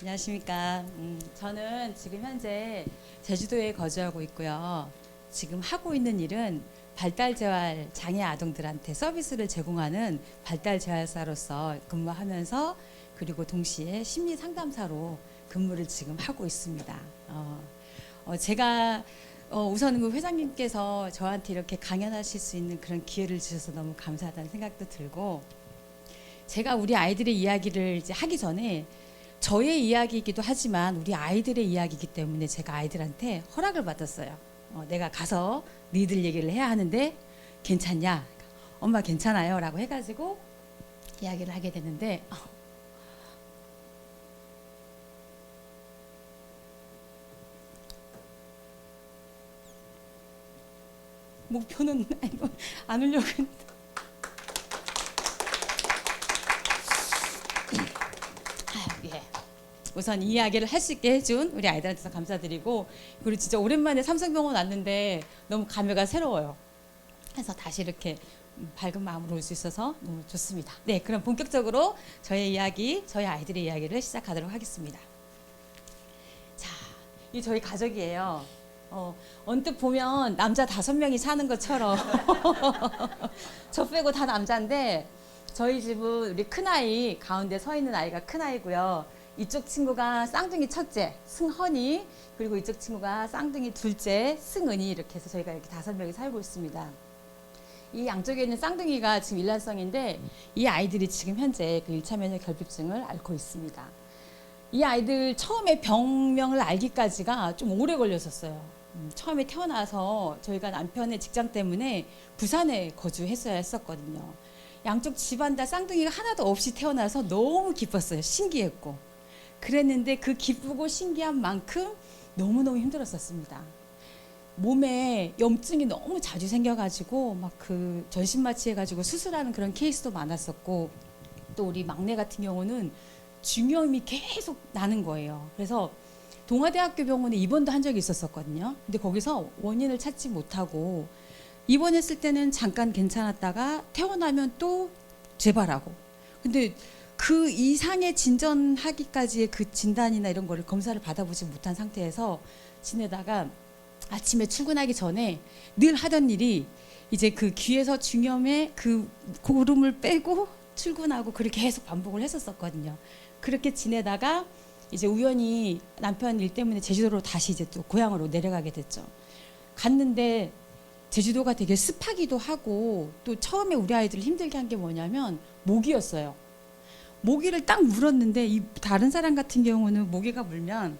안녕하십니까. 저는 지금 현재 제주도에 거주하고 있고요. 지금 하고 있는 일은 발달재활 장애 아동들한테 서비스를 제공하는 발달재활사로서 근무하면서 그리고 동시에 심리상담사로 근무를 지금 하고 있습니다. 제가 우선 그 회장님께서 저한테 이렇게 강연하실 수 있는 그런 기회를 주셔서 너무 감사하다는 생각도 들고, 제가 우리 아이들의 이야기를 이제 하기 전에 저의 이야기이기도 하지만 우리 아이들의 이야기이기 때문에 제가 아이들한테 허락을 받았어요. 내가 가서 너희들 얘기를 해야 하는데 괜찮냐? 엄마 괜찮아요 라고 해가지고 이야기를 하게 되는데, 목표는 안 울려고 했는데. 예. 우선 이 이야기를 할 수 있게 해준 우리 아이들한테서 감사드리고, 그리고 진짜 오랜만에 삼성병원 왔는데 너무 감회가 새로워요. 그래서 다시 이렇게 밝은 마음으로 올 수 있어서 너무 좋습니다. 네, 그럼 본격적으로 저희 이야기, 저희 아이들의 이야기를 시작하도록 하겠습니다. 자, 이 저희 가족이에요. 언뜻 보면 남자 5명이 사는 것처럼 저 빼고 다 남자인데, 저희 집은 우리 큰아이 가운데 서 있는 아이가 큰아이고요. 이쪽 친구가 쌍둥이 첫째 승헌이, 그리고 이쪽 친구가 쌍둥이 둘째 승은이, 이렇게 해서 저희가 이렇게 5명이 살고 있습니다. 이 양쪽에 있는 쌍둥이가 지금 일란성인데, 이 아이들이 지금 현재 그 1차 면역 결핍증을 앓고 있습니다. 이 아이들 처음에 병명을 알기까지가 좀 오래 걸렸었어요. 처음에 태어나서 저희가 남편의 직장 때문에 부산에 거주했어야 했었거든요. 양쪽 집안 다 쌍둥이가 하나도 없이 태어나서 너무 기뻤어요. 신기했고. 그랬는데 그 기쁘고 신기한 만큼 너무너무 힘들었었습니다. 몸에 염증이 너무 자주 생겨가지고 막 그 전신마취 해가지고 수술하는 그런 케이스도 많았었고, 또 우리 막내 같은 경우는 중염이 계속 나는 거예요. 그래서 동아대학교 병원에 입원도 한 적이 있었거든요. 근데 거기서 원인을 찾지 못하고 입원했을 때는 잠깐 괜찮았다가 태어나면 또 재발하고, 근데 그 이상의 진전하기까지의 그 진단이나 이런 거를 검사를 받아보지 못한 상태에서 지내다가 아침에 출근하기 전에 늘 하던 일이 이제 그 귀에서 중염에 그 고름을 빼고 출근하고 그렇게 계속 반복을 했었거든요. 그렇게 지내다가 이제 우연히 남편 일 때문에 제주도로 다시 이제 또 고향으로 내려가게 됐죠. 갔는데 제주도가 되게 습하기도 하고, 또 처음에 우리 아이들을 힘들게 한 게 뭐냐면 모기였어요. 모기를 딱 물었는데, 이 다른 사람 같은 경우는 모기가 물면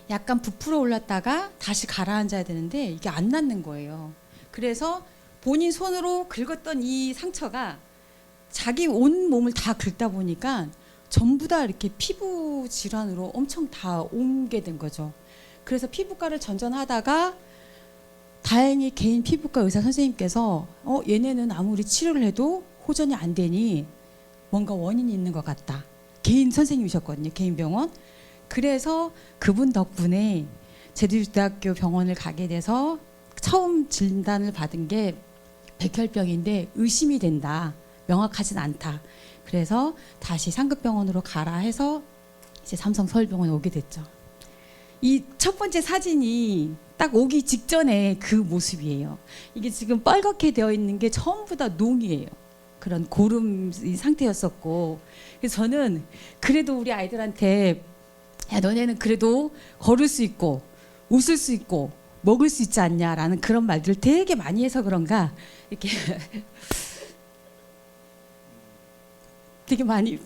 약간 부풀어 올랐다가 다시 가라앉아야 되는데 이게 안 낫는 거예요. 그래서 본인 손으로 긁었던 이 상처가 자기 온 몸을 다 긁다 보니까 전부 다 이렇게 피부 질환으로 엄청 다 옮게 된 거죠. 그래서 피부과를 전전하다가 다행히 개인 피부과 의사 선생님께서 얘네는 아무리 치료를 해도 호전이 안 되니 뭔가 원인이 있는 것 같다. 개인 선생님이셨거든요. 개인 병원. 그래서 그분 덕분에 제주대학교 병원을 가게 돼서 처음 진단을 받은 게 백혈병인데 의심이 된다. 명확하진 않다. 그래서 다시 상급병원으로 가라 해서 이제 삼성 서울병원에 오게 됐죠. 이 첫 번째 사진이 딱 오기 직전에 그 모습이에요. 이게 지금 빨갛게 되어 있는 게 전부 다 농이에요. 그런 고름 상태였었고, 그래서 저는 그래도 우리 아이들한테, 야, 너네는 그래도 걸을 수 있고 웃을 수 있고 먹을 수 있지 않냐라는 그런 말들을 되게 많이 해서 그런가 이렇게 되게 많이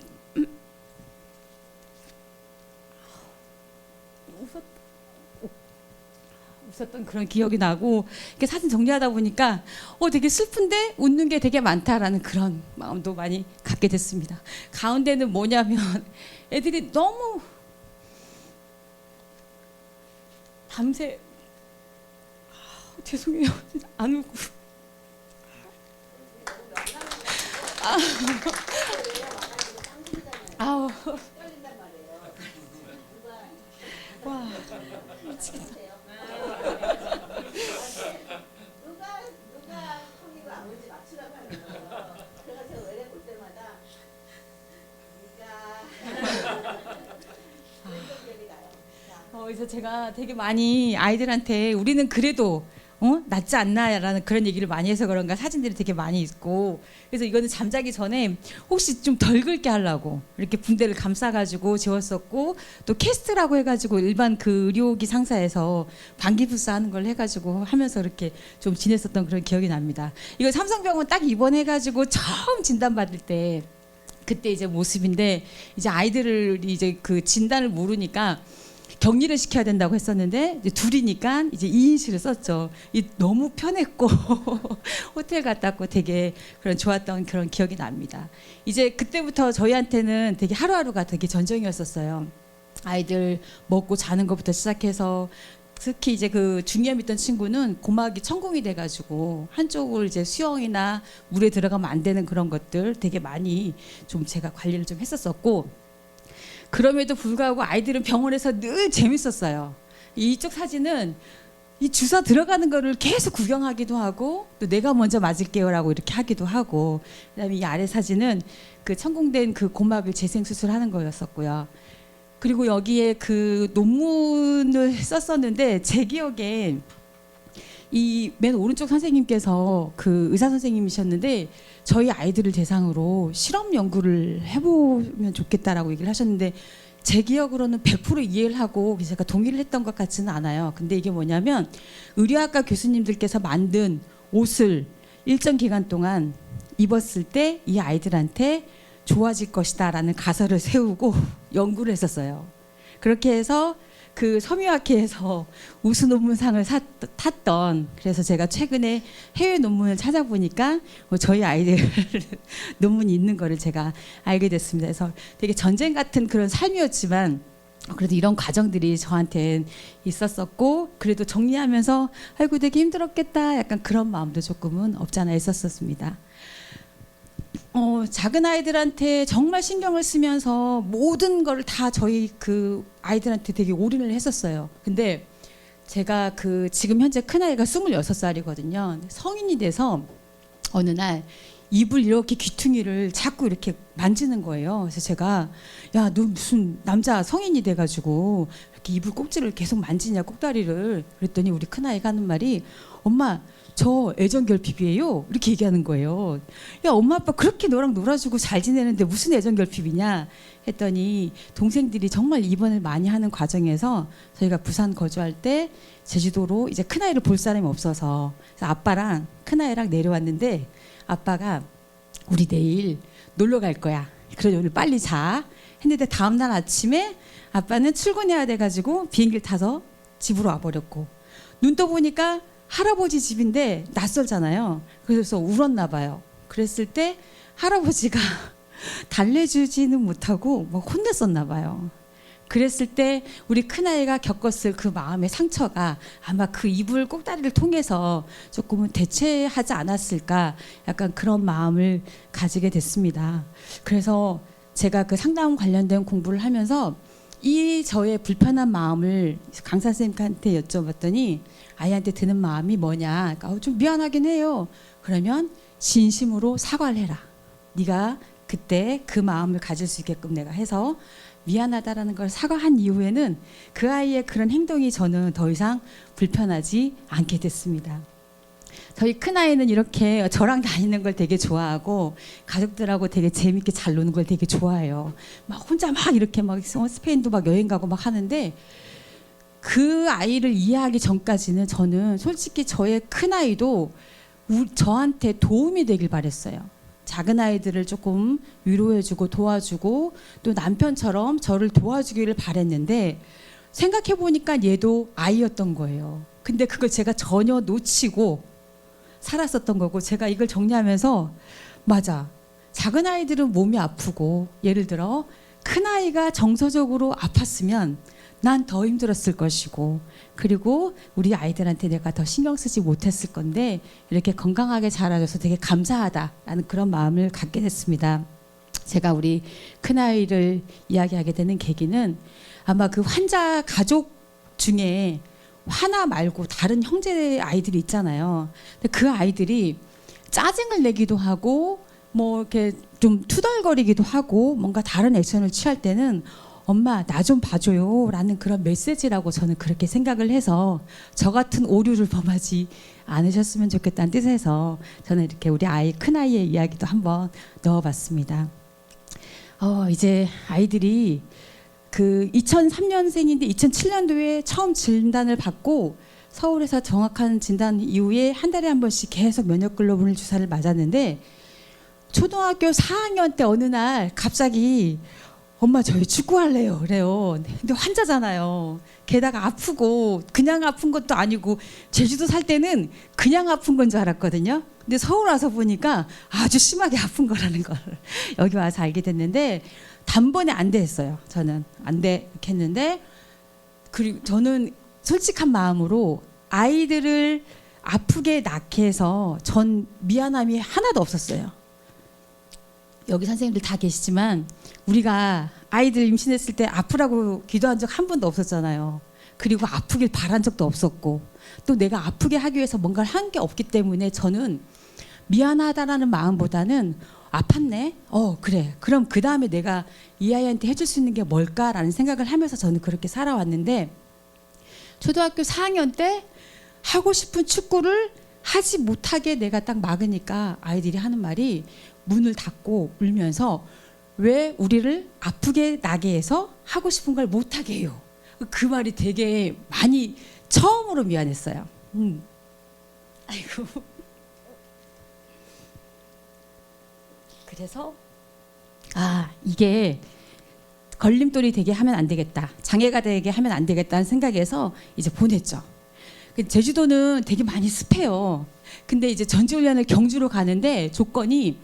웃었던 그런 기억이 나고, 이렇게 사진 정리하다 보니까 되게 슬픈데 웃는 게 되게 많다라는 그런 마음도 많이 갖게 됐습니다. 가운데는 뭐냐면 애들이 너무 밤새 죄송해요. 안 울고 아우 와 미치겠다. 누가 형이가 아버지 맞추라고 하는 거예요. 제가 외래 볼 때마다 네가 그래서 제가 되게 많이 아이들한테 우리는 그래도 낫지 않나라는 그런 얘기를 많이 해서 그런가 사진들이 되게 많이 있고, 그래서 이거는 잠자기 전에 혹시 좀 덜 긁게 하려고 이렇게 붕대를 감싸가지고 재웠었고, 또 캐스트라고 해가지고 일반 그 의료기 상사에서 방기부스 하는 걸 해가지고 하면서 이렇게 좀 지냈었던 그런 기억이 납니다. 이거 삼성병원 딱 입원해가지고 처음 진단받을 때 그때 이제 모습인데, 이제 아이들을 이제 그 진단을 모르니까 격리를 시켜야 된다고 했었는데 이제 둘이니까 이제 2인실을 썼죠. 너무 편했고 호텔 갔다 왔고 되게 그런 좋았던 그런 기억이 납니다. 이제 그때부터 저희한테는 되게 하루하루가 되게 전쟁이었었어요. 아이들 먹고 자는 것부터 시작해서, 특히 이제 그 중이염 있던 친구는 고막이 천공이 돼가지고 한쪽을 이제 수영이나 물에 들어가면 안 되는 그런 것들 되게 많이 좀 제가 관리를 좀 했었었고, 그럼에도 불구하고 아이들은 병원에서 늘 재밌었어요. 이쪽 사진은 이 주사 들어가는 거를 계속 구경하기도 하고, 또 내가 먼저 맞을게요라고 이렇게 하기도 하고, 그다음에 이 아래 사진은 그 천공된 그 고막을 재생 수술하는 거였었고요. 그리고 여기에 그 논문을 썼었는데, 제 기억에 이 맨 오른쪽 선생님께서 그 의사 선생님이셨는데 저희 아이들을 대상으로 실험 연구를 해보면 좋겠다라고 얘기를 하셨는데, 제 기억으로는 100% 이해를 하고 제가 동의를 했던 것 같지는 않아요. 근데 이게 뭐냐면 의료학과 교수님들께서 만든 옷을 일정 기간 동안 입었을 때 이 아이들한테 좋아질 것이다라는 가설을 세우고 연구를 했었어요. 그렇게 해서 그 섬유학회에서 우수 논문상을 탔던, 그래서 제가 최근에 해외 논문을 찾아보니까 저희 아이들 논문이 있는 거를 제가 알게 됐습니다. 그래서 되게 전쟁 같은 그런 삶이었지만 그래도 이런 과정들이 저한테는 있었었고, 그래도 정리하면서 아이고 되게 힘들었겠다 약간 그런 마음도 조금은 없잖아 있었었습니다. 작은 아이들한테 정말 신경을 쓰면서 모든 걸 다 저희 그 아이들한테 되게 올인을 했었어요. 근데 제가 그 지금 현재 큰 아이가 26살이거든요. 성인이 돼서 어느 날 입을 이렇게 귀퉁이를 자꾸 이렇게 만지는 거예요. 그래서 제가 야, 너 무슨 남자 성인이 돼가지고 이렇게 이불 꼭지를 계속 만지냐, 꼭다리를. 그랬더니 우리 큰 아이가 하는 말이, 엄마 저 애정결핍이에요, 이렇게 얘기하는 거예요. 야, 엄마 아빠 그렇게 너랑 놀아주고 잘 지내는데 무슨 애정결핍이냐 했더니, 동생들이 정말 입원을 많이 하는 과정에서 저희가 부산 거주할 때 제주도로 이제 큰아이를 볼 사람이 없어서, 그래서 아빠랑 큰아이랑 내려왔는데 아빠가 우리 내일 놀러 갈 거야, 그러니 오늘 빨리 자 했는데 다음날 아침에 아빠는 출근해야 돼가지고 비행기를 타서 집으로 와버렸고, 눈 떠보니까 할아버지 집인데 낯설잖아요. 그래서 울었나 봐요. 그랬을 때 할아버지가 달래주지는 못하고 막 혼냈었나 봐요. 그랬을 때 우리 큰아이가 겪었을 그 마음의 상처가 아마 그 이불 꼭다리를 통해서 조금은 대체하지 않았을까, 약간 그런 마음을 가지게 됐습니다. 그래서 제가 그 상담 관련된 공부를 하면서 이 저의 불편한 마음을 강사 선생님한테 여쭤봤더니 아이한테 드는 마음이 뭐냐, 그러니까 좀 미안하긴 해요. 그러면 진심으로 사과를 해라. 네가 그때 그 마음을 가질 수 있게끔 내가 해서 미안하다라는 걸 사과한 이후에는 그 아이의 그런 행동이 저는 더 이상 불편하지 않게 됐습니다. 저희 큰아이는 이렇게 저랑 다니는 걸 되게 좋아하고 가족들하고 되게 재밌게 잘 노는 걸 되게 좋아해요. 막 혼자 막 이렇게 막 스페인도 막 여행 가고 막 하는데, 그 아이를 이해하기 전까지는 저는 솔직히 저의 큰아이도 저한테 도움이 되길 바랬어요. 작은 아이들을 조금 위로해주고 도와주고 또 남편처럼 저를 도와주기를 바랬는데, 생각해보니까 얘도 아이였던 거예요. 근데 그걸 제가 전혀 놓치고 살았었던 거고, 제가 이걸 정리하면서 맞아, 작은 아이들은 몸이 아프고 예를 들어 큰 아이가 정서적으로 아팠으면 난 더 힘들었을 것이고, 그리고 우리 아이들한테 내가 더 신경 쓰지 못했을 건데 이렇게 건강하게 자라줘서 되게 감사하다라는 그런 마음을 갖게 됐습니다. 제가 우리 큰아이를 이야기하게 되는 계기는 아마 그 환자 가족 중에 하나 말고 다른 형제 아이들이 있잖아요. 근데 그 아이들이 짜증을 내기도 하고 뭐 이렇게 좀 투덜거리기도 하고 뭔가 다른 액션을 취할 때는 엄마 나 좀 봐줘요 라는 그런 메시지라고 저는 그렇게 생각을 해서 저 같은 오류를 범하지 않으셨으면 좋겠다는 뜻에서 저는 이렇게 우리 아이 큰아이의 이야기도 한번 넣어봤습니다. 이제 아이들이 그 2003년생인데 2007년도에 처음 진단을 받고 서울에서 정확한 진단 이후에 한 달에 한 번씩 계속 면역글로불린 주사를 맞았는데 초등학교 4학년 때 어느 날 갑자기 엄마 저희 축구할래요 그래요. 근데 환자잖아요. 게다가 아프고 그냥 아픈 것도 아니고 제주도 살 때는 그냥 아픈 건 줄 알았거든요. 근데 서울 와서 보니까 아주 심하게 아픈 거라는 걸 여기 와서 알게 됐는데 단번에 안 돼 했어요. 저는 안 돼 이렇게 했는데 그리고 저는 솔직한 마음으로 아이들을 아프게 낳게 해서 전 미안함이 하나도 없었어요. 여기 선생님들 다 계시지만 우리가 아이들 임신했을 때 아프라고 기도한 적 한 번도 없었잖아요. 그리고 아프길 바란 적도 없었고 또 내가 아프게 하기 위해서 뭔가를 한 게 없기 때문에 저는 미안하다라는 마음보다는 아팠네? 그래. 그럼 그 다음에 내가 이 아이한테 해줄 수 있는 게 뭘까라는 생각을 하면서 저는 그렇게 살아왔는데 초등학교 4학년 때 하고 싶은 축구를 하지 못하게 내가 딱 막으니까 아이들이 하는 말이 문을 닫고 울면서 왜 우리를 아프게 나게 해서 하고 싶은 걸 못하게 해요. 그 말이 되게 많이 처음으로 미안했어요. 아이고. 그래서 이게 걸림돌이 되게 하면 안 되겠다. 장애가 되게 하면 안 되겠다는 생각에서 이제 보냈죠. 제주도는 되게 많이 습해요. 근데 이제 전지훈련을 경주로 가는데 조건이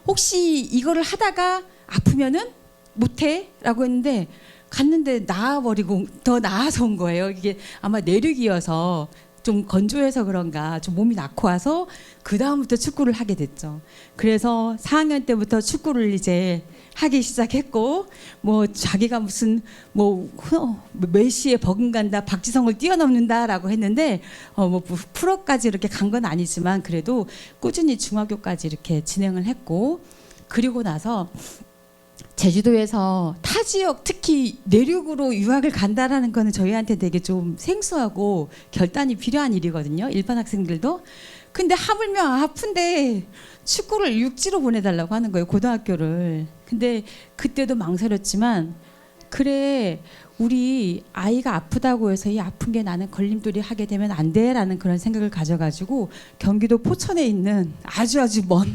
혹시 이거를 하다가 아프면은 못해라고 했는데 갔는데 나아버리고 더 나아서 온 거예요. 이게 아마 내륙이어서 좀 건조해서 그런가 좀 몸이 낳고 와서 그 다음부터 축구를 하게 됐죠. 그래서 4학년 때부터 축구를 이제 하기 시작했고 뭐 자기가 무슨 뭐 메시에 버금간다 박지성을 뛰어넘는다라고 했는데 뭐 프로까지 이렇게 간 건 아니지만 그래도 꾸준히 중학교까지 이렇게 진행을 했고 그리고 나서 제주도에서 타 지역 특히 내륙으로 유학을 간다라는 거는 저희한테 되게 좀 생소하고 결단이 필요한 일이거든요. 일반 학생들도. 근데 하물며 아픈데 축구를 육지로 보내달라고 하는 거예요. 고등학교를. 근데 그때도 망설였지만 그래 우리 아이가 아프다고 해서 이 아픈 게 나는 걸림돌이 하게 되면 안 돼라는 그런 생각을 가져가지고 경기도 포천에 있는 아주 먼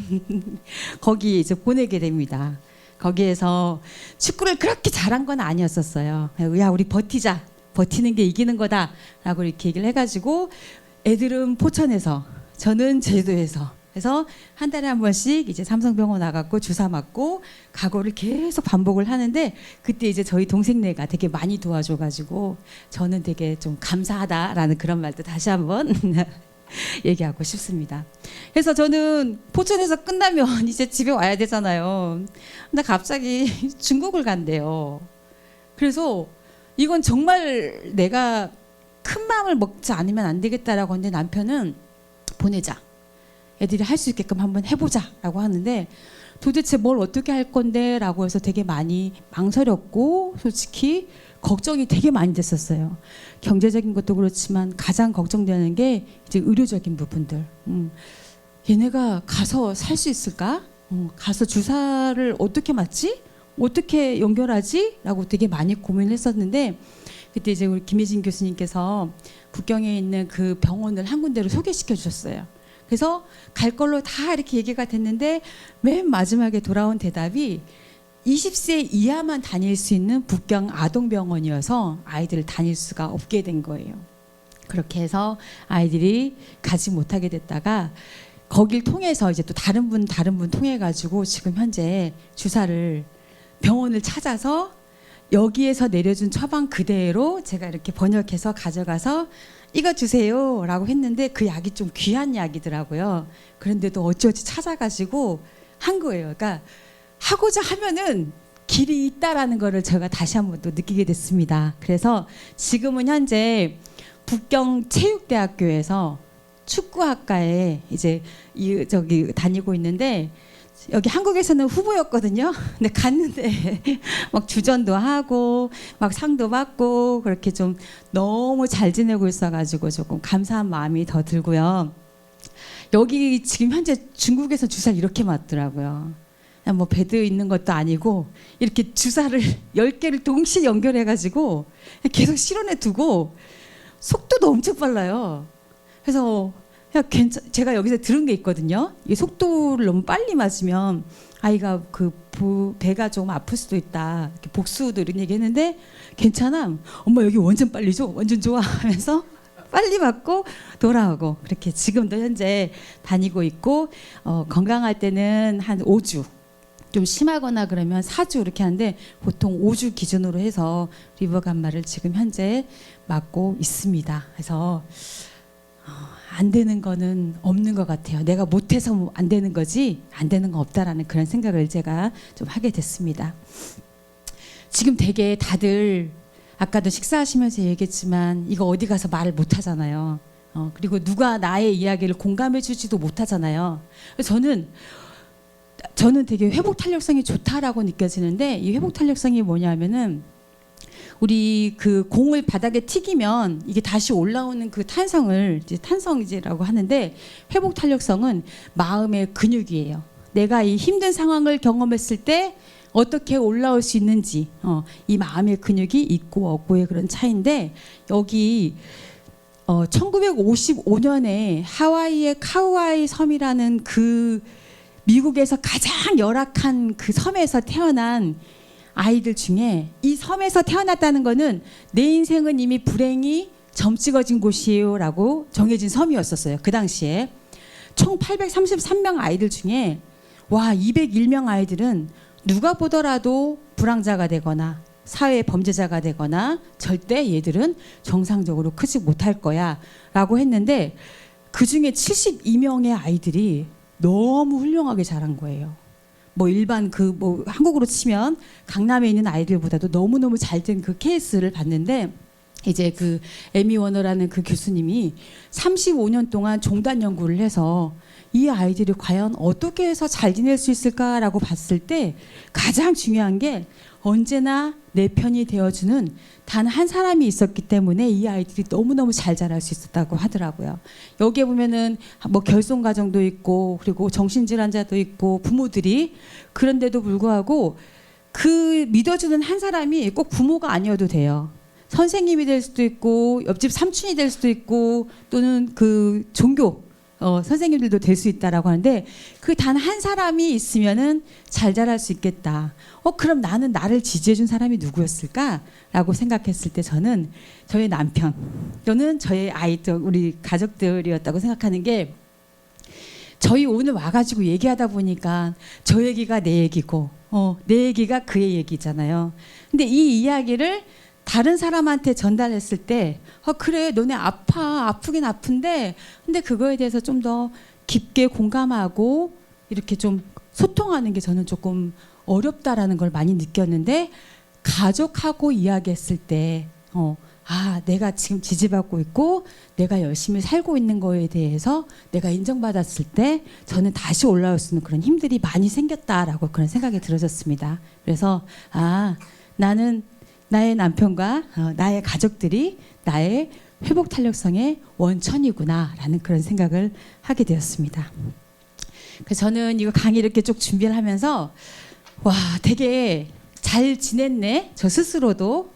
거기 이제 보내게 됩니다. 거기에서 축구를 그렇게 잘한 건 아니었었어요. 야 우리 버티자. 버티는 게 이기는 거다라고 이렇게 얘기를 해가지고 애들은 포천에서 저는 제주도에서 그래서 한 달에 한 번씩 이제 삼성병원 나갔고 주사 맞고 각오를 계속 반복을 하는데 그때 이제 저희 동생네가 되게 많이 도와줘가지고 저는 되게 좀 감사하다라는 그런 말도 다시 한번 얘기하고 싶습니다. 그래서 저는 포천에서 끝나면 이제 집에 와야 되잖아요. 근데 갑자기 중국을 간대요. 그래서 이건 정말 내가 큰 마음을 먹지 않으면 안 되겠다라고 하는데 남편은 보내자. 애들이 할 수 있게끔 한번 해보자라고 하는데 도대체 뭘 어떻게 할 건데 라고 해서 되게 많이 망설였고 솔직히 걱정이 되게 많이 됐었어요. 경제적인 것도 그렇지만 가장 걱정되는 게 이제 의료적인 부분들. 얘네가 가서 살 수 있을까? 가서 주사를 어떻게 맞지? 어떻게 연결하지? 라고 되게 많이 고민을 했었는데 그때 이제 우리 김혜진 교수님께서 북경에 있는 그 병원을 한 군데로 소개시켜 주셨어요. 그래서 갈 걸로 다 이렇게 얘기가 됐는데 맨 마지막에 돌아온 대답이 20세 이하만 다닐 수 있는 북경 아동병원이어서 아이들을 다닐 수가 없게 된 거예요. 그렇게 해서 아이들이 가지 못하게 됐다가 거길 통해서 이제 또 다른 분 통해 가지고 지금 현재 주사를 병원을 찾아서 여기에서 내려준 처방 그대로 제가 이렇게 번역해서 가져가서 이거 주세요 라고 했는데 그 약이 좀 귀한 약이더라고요. 그런데도 어찌어찌 찾아가지고 한 거예요. 그러니까 하고자 하면은 길이 있다라는 거를 제가 다시 한번 또 느끼게 됐습니다. 그래서 지금은 현재 북경 체육대학교에서 축구학과에 이제 저기 다니고 있는데 여기 한국에서는 후보였거든요. 근데 갔는데 막 주전도 하고 막 상도 받고 그렇게 좀 너무 잘 지내고 있어가지고 조금 감사한 마음이 더 들고요. 여기 지금 현재 중국에서 주사를 이렇게 맞더라고요. 그냥 뭐 베드 있는 것도 아니고 이렇게 주사를 10개를 동시에 연결해가지고 계속 실온에 두고 속도도 엄청 빨라요. 그래서 그냥 제가 여기서 들은 게 있거든요. 이 속도를 너무 빨리 맞으면 아이가 그 배가 좀 아플 수도 있다. 이렇게 복수도 이런 얘기했는데 괜찮아. 엄마 여기 완전 빨리 줘. 완전 좋아 하면서 빨리 맞고 돌아오고 그렇게 지금도 현재 다니고 있고 건강할 때는 한 5주. 좀 심하거나 그러면 4주 이렇게 하는데 보통 5주 기준으로 해서 리버감마를 지금 현재 맞고 있습니다. 그래서 안 되는 거는 없는 것 같아요. 내가 못해서 안 되는 거지 안 되는 거 없다라는 그런 생각을 제가 좀 하게 됐습니다. 지금 되게 다들 아까도 식사하시면서 얘기했지만 이거 어디 가서 말을 못 하잖아요. 그리고 누가 나의 이야기를 공감해 주지도 못하잖아요. 저는 되게 회복 탄력성이 좋다라고 느껴지는데 이 회복 탄력성이 뭐냐면은 우리 그 공을 바닥에 튀기면 이게 다시 올라오는 그 탄성을 이제 탄성이라고 하는데 회복 탄력성은 마음의 근육이에요. 내가 이 힘든 상황을 경험했을 때 어떻게 올라올 수 있는지 이 마음의 근육이 있고 없고의 그런 차이인데 여기 1955년에 하와이의 카우아이 섬이라는 그 미국에서 가장 열악한 그 섬에서 태어난 아이들 중에 이 섬에서 태어났다는 거는 내 인생은 이미 불행이 점 찍어진 곳이에요 라고 정해진 섬이었었어요. 그 당시에 총 833명 아이들 중에 201명 아이들은 누가 보더라도 불황자가 되거나 사회 범죄자가 되거나 절대 얘들은 정상적으로 크지 못할 거야 라고 했는데 그 중에 72명의 아이들이 너무 훌륭하게 자란 거예요. 뭐 일반 한국으로 치면 강남에 있는 아이들보다도 너무너무 잘 된 그 케이스를 봤는데 이제 그 에미 워너라는 그 교수님이 35년 동안 종단 연구를 해서 이 아이들이 과연 어떻게 해서 잘 지낼 수 있을까라고 봤을 때 가장 중요한 게 언제나 내 편이 되어주는 단 한 사람이 있었기 때문에 이 아이들이 너무너무 잘 자랄 수 있었다고 하더라고요. 여기에 보면은 뭐 결손 가정도 있고 그리고 정신질환자도 있고 부모들이 그런데도 불구하고 그 믿어주는 한 사람이 꼭 부모가 아니어도 돼요. 선생님이 될 수도 있고 옆집 삼촌이 될 수도 있고 또는 그 종교 선생님들도 될 수 있다라고 하는데 그 단 한 사람이 있으면은 잘 자랄 수 있겠다. 그럼 나는 나를 지지해준 사람이 누구였을까라고 생각했을 때 저는 저의 남편 또는 저의 아이들 우리 가족들이었다고 생각하는 게 저희 오늘 와가지고 얘기하다 보니까 저 얘기가 내 얘기고 내 얘기가 그의 얘기잖아요. 근데 이 이야기를 다른 사람한테 전달했을 때 그래 너네 아프긴 아픈데 근데 그거에 대해서 좀 더 깊게 공감하고 이렇게 좀 소통하는 게 저는 조금 어렵다라는 걸 많이 느꼈는데 가족하고 이야기했을 때 내가 지금 지지받고 있고 내가 열심히 살고 있는 거에 대해서 내가 인정받았을 때 저는 다시 올라올 수 있는 그런 힘들이 많이 생겼다라고 그런 생각이 들어졌습니다. 그래서 나는 나의 남편과 나의 가족들이 나의 회복 탄력성의 원천이구나라는 그런 생각을 하게 되었습니다. 그래서 저는 이거 강의 이렇게 쭉 준비를 하면서 되게 잘 지냈네 저 스스로도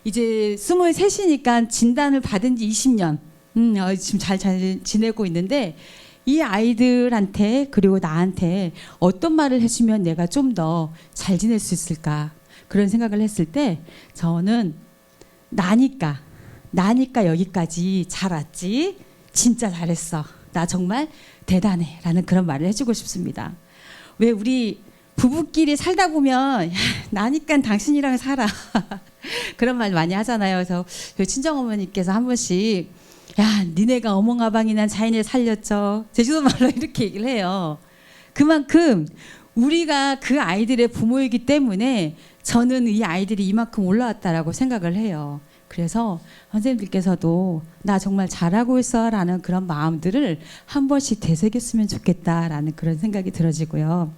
이제 23이니까 진단을 받은 지 20년 지금 잘 지내고 있는데 이 아이들한테 그리고 나한테 어떤 말을 해주면 내가 좀 더 잘 지낼 수 있을까 그런 생각을 했을 때 저는 나니까 여기까지 잘 왔지 진짜 잘했어 나 정말 대단해 라는 그런 말을 해주고 싶습니다. 왜 우리 부부끼리 살다 보면 나니까 당신이랑 살아 그런 말 많이 하잖아요. 그래서 친정어머니께서 한 번씩 니네가 어멍아방이난 자인을 살렸죠 제주도 말로 이렇게 얘기를 해요. 그만큼 우리가 그 아이들의 부모이기 때문에 저는 이 아이들이 이만큼 올라왔다라고 생각을 해요. 그래서 선생님들께서도 나 정말 잘하고 있어 라는 그런 마음들을 한 번씩 되새겼으면 좋겠다라는 그런 생각이 들어지고요.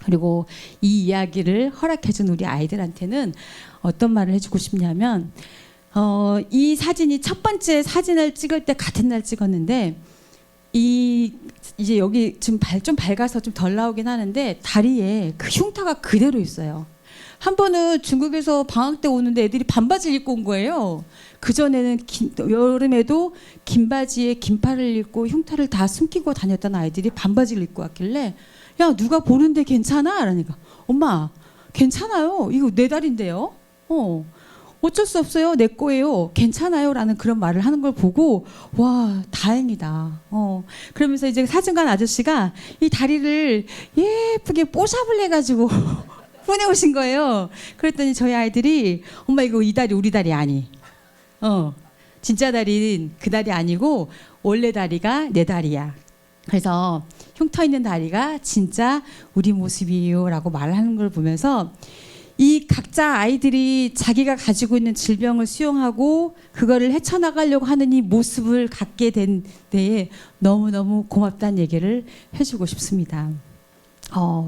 그리고 이 이야기를 허락해준 우리 아이들한테는 어떤 말을 해주고 싶냐면 이 사진이 첫 번째 사진을 찍을 때 같은 날 찍었는데 이제 여기 지금 좀 밝아서 좀 덜 나오긴 하는데 다리에 그 흉터가 그대로 있어요. 한 번은 중국에서 방학 때 오는데 애들이 반바지를 입고 온 거예요. 그전에는 여름에도 긴 바지에 긴팔을 입고 흉터를 다 숨기고 다녔던 아이들이 반바지를 입고 왔길래 야 누가 보는데 괜찮아? 그러니까 엄마 괜찮아요. 이거 내 다리인데요. 어쩔 수 없어요. 내 거예요. 괜찮아요. 라는 그런 말을 하는 걸 보고 와 다행이다. 그러면서 이제 사진관 아저씨가 이 다리를 예쁘게 뽀샵을 해가지고 보내오신 거예요. 그랬더니 저희 아이들이 엄마 이거 이 다리 우리 다리 아니. 진짜 다리는 그 다리 아니고 원래 다리가 내 다리야. 그래서 흉터 있는 다리가 진짜 우리 모습이에요 라고 말하는 걸 보면서 이 각자 아이들이 자기가 가지고 있는 질병을 수용하고 그거를 헤쳐나가려고 하는 이 모습을 갖게 된 데에 너무너무 고맙다는 얘기를 해주고 싶습니다.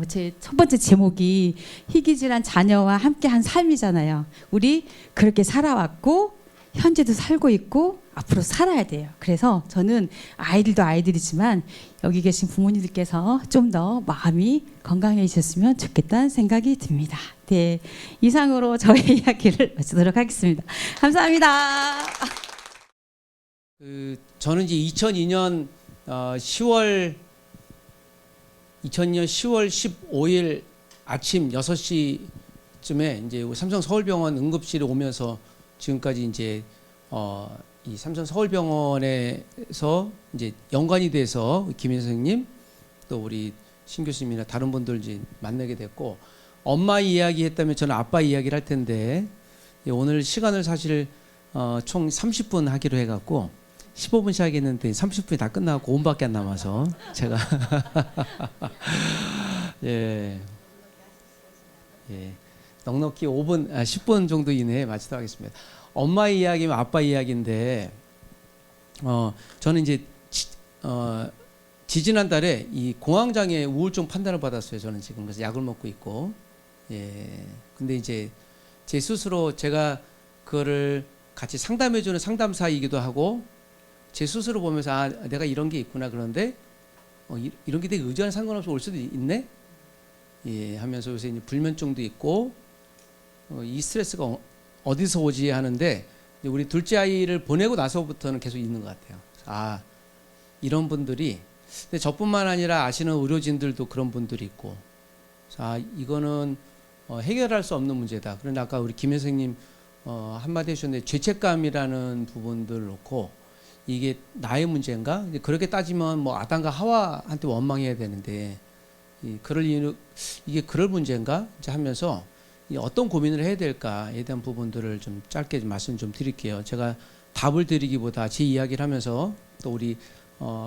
제 첫 번째 제목이 희귀질환 자녀와 함께한 삶이잖아요. 우리 그렇게 살아왔고 현재도 살고 있고 앞으로 살아야 돼요. 그래서 저는 아이들도 아이들이지만 여기 계신 부모님들께서 좀 더 마음이 건강해지셨으면 좋겠다는 생각이 듭니다. 네, 이상으로 저의 이야기를 마치도록 하겠습니다. 감사합니다. 저는 이제 2002년 10월 15일 아침 6시쯤에 이제 삼성 서울병원 응급실에 오면서 지금까지 이제 이 삼성 서울병원에서 이제 연관이 돼서 김 선생님 또 우리 신 교수님이나 다른 분들 이제 만나게 됐고 엄마 이야기 했다면 저는 아빠 이야기를 할 텐데 오늘 시간을 사실 총 30분 하기로 해갖고 15분 시작했는데 30분이 다 끝나고 5분밖에 안 남아서 제가 예, 넉넉히 10분 정도 이내에 마치도록 하겠습니다. 엄마 이야기면 아빠 이야기인데 저는 이제 지지난달에 이 공황장애 우울증 판단을 받았어요. 저는 지금 그래서 약을 먹고 있고 근데 이제 제 스스로 제가 그거를 같이 상담해주는 상담사이기도 하고 제 스스로 보면서 내가 이런 게 있구나. 그런데 이런 게 되게 의지와는 상관없이 올 수도 있네 하면서 요새 이제 불면증도 있고 이 스트레스가 어디서 오지 하는데 우리 둘째 아이를 보내고 나서부터는 계속 있는 것 같아요. 이런 분들이 근데 저뿐만 아니라 아시는 의료진들도 그런 분들이 있고 이거는 해결할 수 없는 문제다. 그런데 아까 우리 김 선생님 한마디 해주셨는데 죄책감이라는 부분들을 놓고 이게 나의 문제인가? 그렇게 따지면 뭐 아담과 하와한테 원망해야 되는데 이게 그럴 문제인가? 이제 하면서 어떤 고민을 해야 될까에 대한 부분들을 좀 짧게 말씀 좀 드릴게요. 제가 답을 드리기보다 제 이야기를 하면서 또 우리